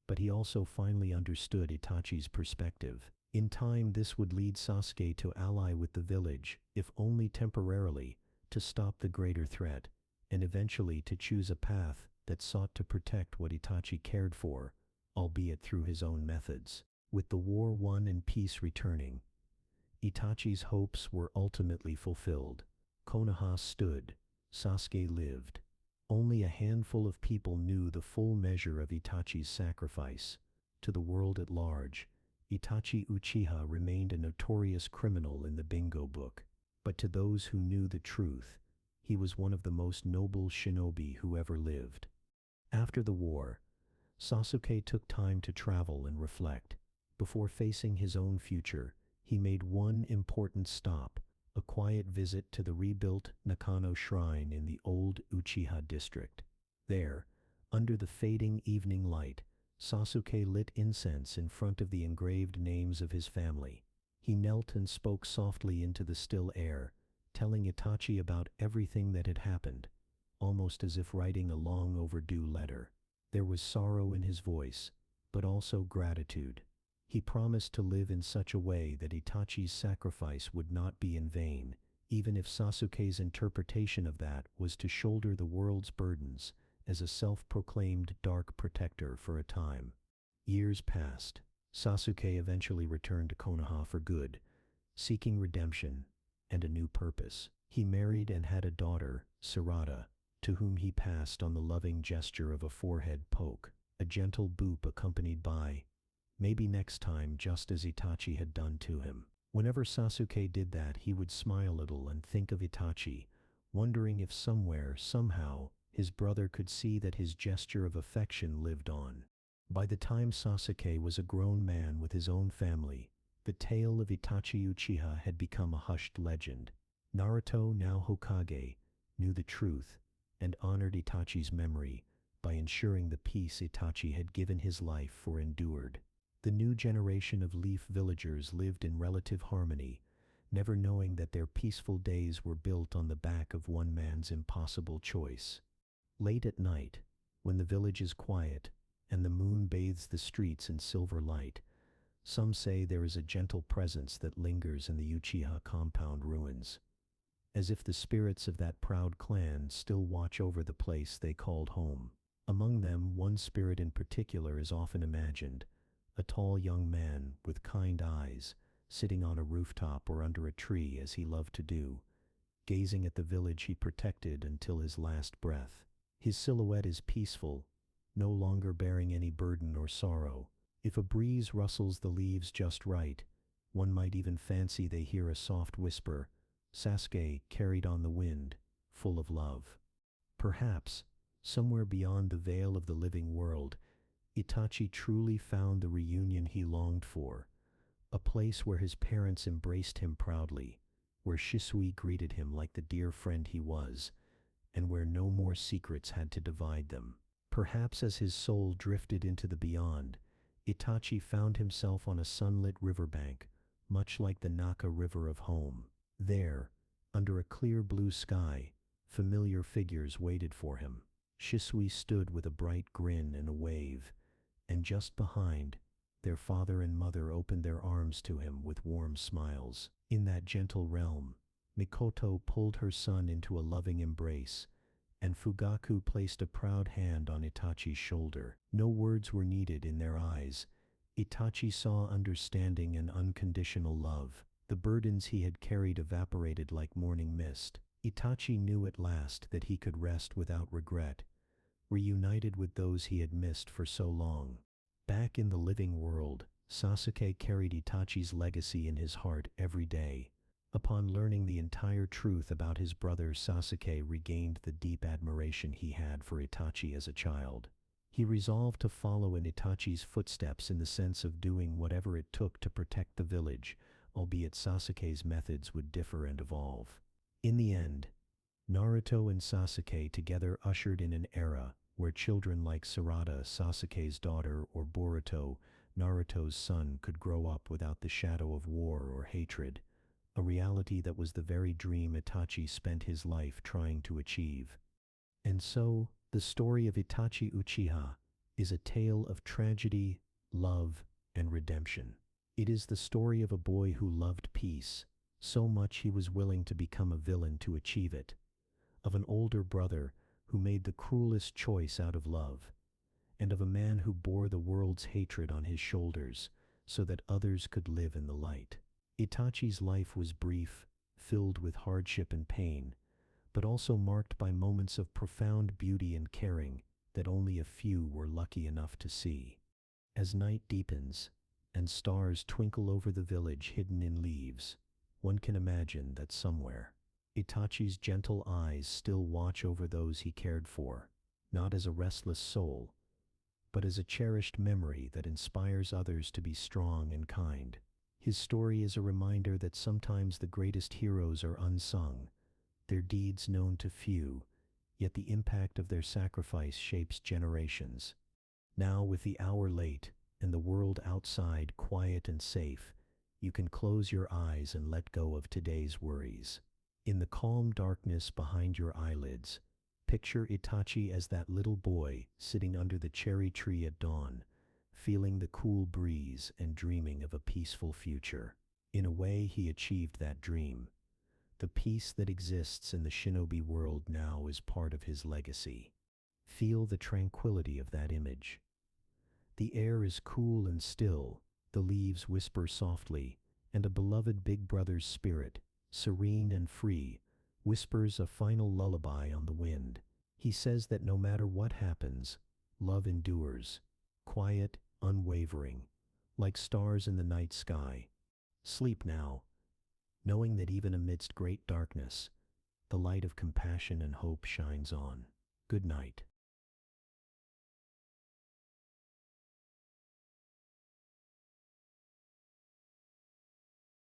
but he also finally understood Itachi's perspective. In time, this would lead Sasuke to ally with the village, if only temporarily, to stop the greater threat, and eventually to choose a path that sought to protect what Itachi cared for, albeit through his own methods. With the war won and peace returning, Itachi's hopes were ultimately fulfilled. Konoha stood, Sasuke lived. Only a handful of people knew the full measure of Itachi's sacrifice. To the world at large, Itachi Uchiha remained a notorious criminal in the bingo book. But to those who knew the truth, he was one of the most noble shinobi who ever lived. After the war, Sasuke took time to travel and reflect. Before facing his own future, he made one important stop, a quiet visit to the rebuilt Nakano Shrine in the old Uchiha district. There, under the fading evening light, Sasuke lit incense in front of the engraved names of his family. He knelt and spoke softly into the still air, telling Itachi about everything that had happened, almost as if writing a long overdue letter. There was sorrow in his voice, but also gratitude. He promised to live in such a way that Itachi's sacrifice would not be in vain, even if Sasuke's interpretation of that was to shoulder the world's burdens as a self-proclaimed dark protector for a time. Years passed. Sasuke eventually returned to Konoha for good, seeking redemption and a new purpose. He married and had a daughter, Sarada, to whom he passed on the loving gesture of a forehead poke, a gentle boop accompanied by, "Maybe next time," just as Itachi had done to him. Whenever Sasuke did that, he would smile a little and think of Itachi, wondering if somewhere, somehow, his brother could see that his gesture of affection lived on. By the time Sasuke was a grown man with his own family, the tale of Itachi Uchiha had become a hushed legend. Naruto, now Hokage, knew the truth and honored Itachi's memory by ensuring the peace Itachi had given his life for endured. The new generation of Leaf villagers lived in relative harmony, never knowing that their peaceful days were built on the back of one man's impossible choice. Late at night, when the village is quiet and the moon bathes the streets in silver light, some say there is a gentle presence that lingers in the Uchiha compound ruins, as if the spirits of that proud clan still watch over the place they called home. Among them, one spirit in particular is often imagined, a tall young man with kind eyes, sitting on a rooftop or under a tree as he loved to do, gazing at the village he protected until his last breath. His silhouette is peaceful, no longer bearing any burden or sorrow. If a breeze rustles the leaves just right, one might even fancy they hear a soft whisper, "Sasuke," carried on the wind, full of love. Perhaps, somewhere beyond the veil of the living world, Itachi truly found the reunion he longed for, a place where his parents embraced him proudly, where Shisui greeted him like the dear friend he was, and where no more secrets had to divide them. Perhaps as his soul drifted into the beyond, Itachi found himself on a sunlit riverbank, much like the Naka River of home. There, under a clear blue sky, familiar figures waited for him. Shisui stood with a bright grin and a wave, and just behind, their father and mother opened their arms to him with warm smiles. In that gentle realm, Mikoto pulled her son into a loving embrace, and Fugaku placed a proud hand on Itachi's shoulder. No words were needed in their eyes. Itachi saw understanding and unconditional love. The burdens he had carried evaporated like morning mist. Itachi knew at last that he could rest without regret, reunited with those he had missed for so long. Back in the living world, Sasuke carried Itachi's legacy in his heart every day. Upon learning the entire truth about his brother, Sasuke regained the deep admiration he had for Itachi as a child. He resolved to follow in Itachi's footsteps in the sense of doing whatever it took to protect the village, albeit Sasuke's methods would differ and evolve. In the end, Naruto and Sasuke together ushered in an era where children like Sarada, Sasuke's daughter, or Boruto, Naruto's son, could grow up without the shadow of war or hatred, a reality that was the very dream Itachi spent his life trying to achieve. And so, the story of Itachi Uchiha is a tale of tragedy, love, and redemption. It is the story of a boy who loved peace so much he was willing to become a villain to achieve it, of an older brother who made the cruelest choice out of love, and of a man who bore the world's hatred on his shoulders so that others could live in the light. Itachi's life was brief, filled with hardship and pain, but also marked by moments of profound beauty and caring that only a few were lucky enough to see. As night deepens and stars twinkle over the village hidden in leaves, one can imagine that somewhere, Itachi's gentle eyes still watch over those he cared for, not as a restless soul, but as a cherished memory that inspires others to be strong and kind. His story is a reminder that sometimes the greatest heroes are unsung, their deeds known to few, yet the impact of their sacrifice shapes generations. Now, with the hour late and the world outside quiet and safe, you can close your eyes and let go of today's worries. In the calm darkness behind your eyelids, picture Itachi as that little boy sitting under the cherry tree at dawn, feeling the cool breeze and dreaming of a peaceful future. In a way, he achieved that dream. The peace that exists in the shinobi world now is part of his legacy. Feel the tranquility of that image. The air is cool and still, the leaves whisper softly, and a beloved big brother's spirit, serene and free, whispers a final lullaby on the wind. He says that no matter what happens, love endures, quiet, unwavering, like stars in the night sky. Sleep now, knowing that even amidst great darkness, the light of compassion and hope shines on. Good night.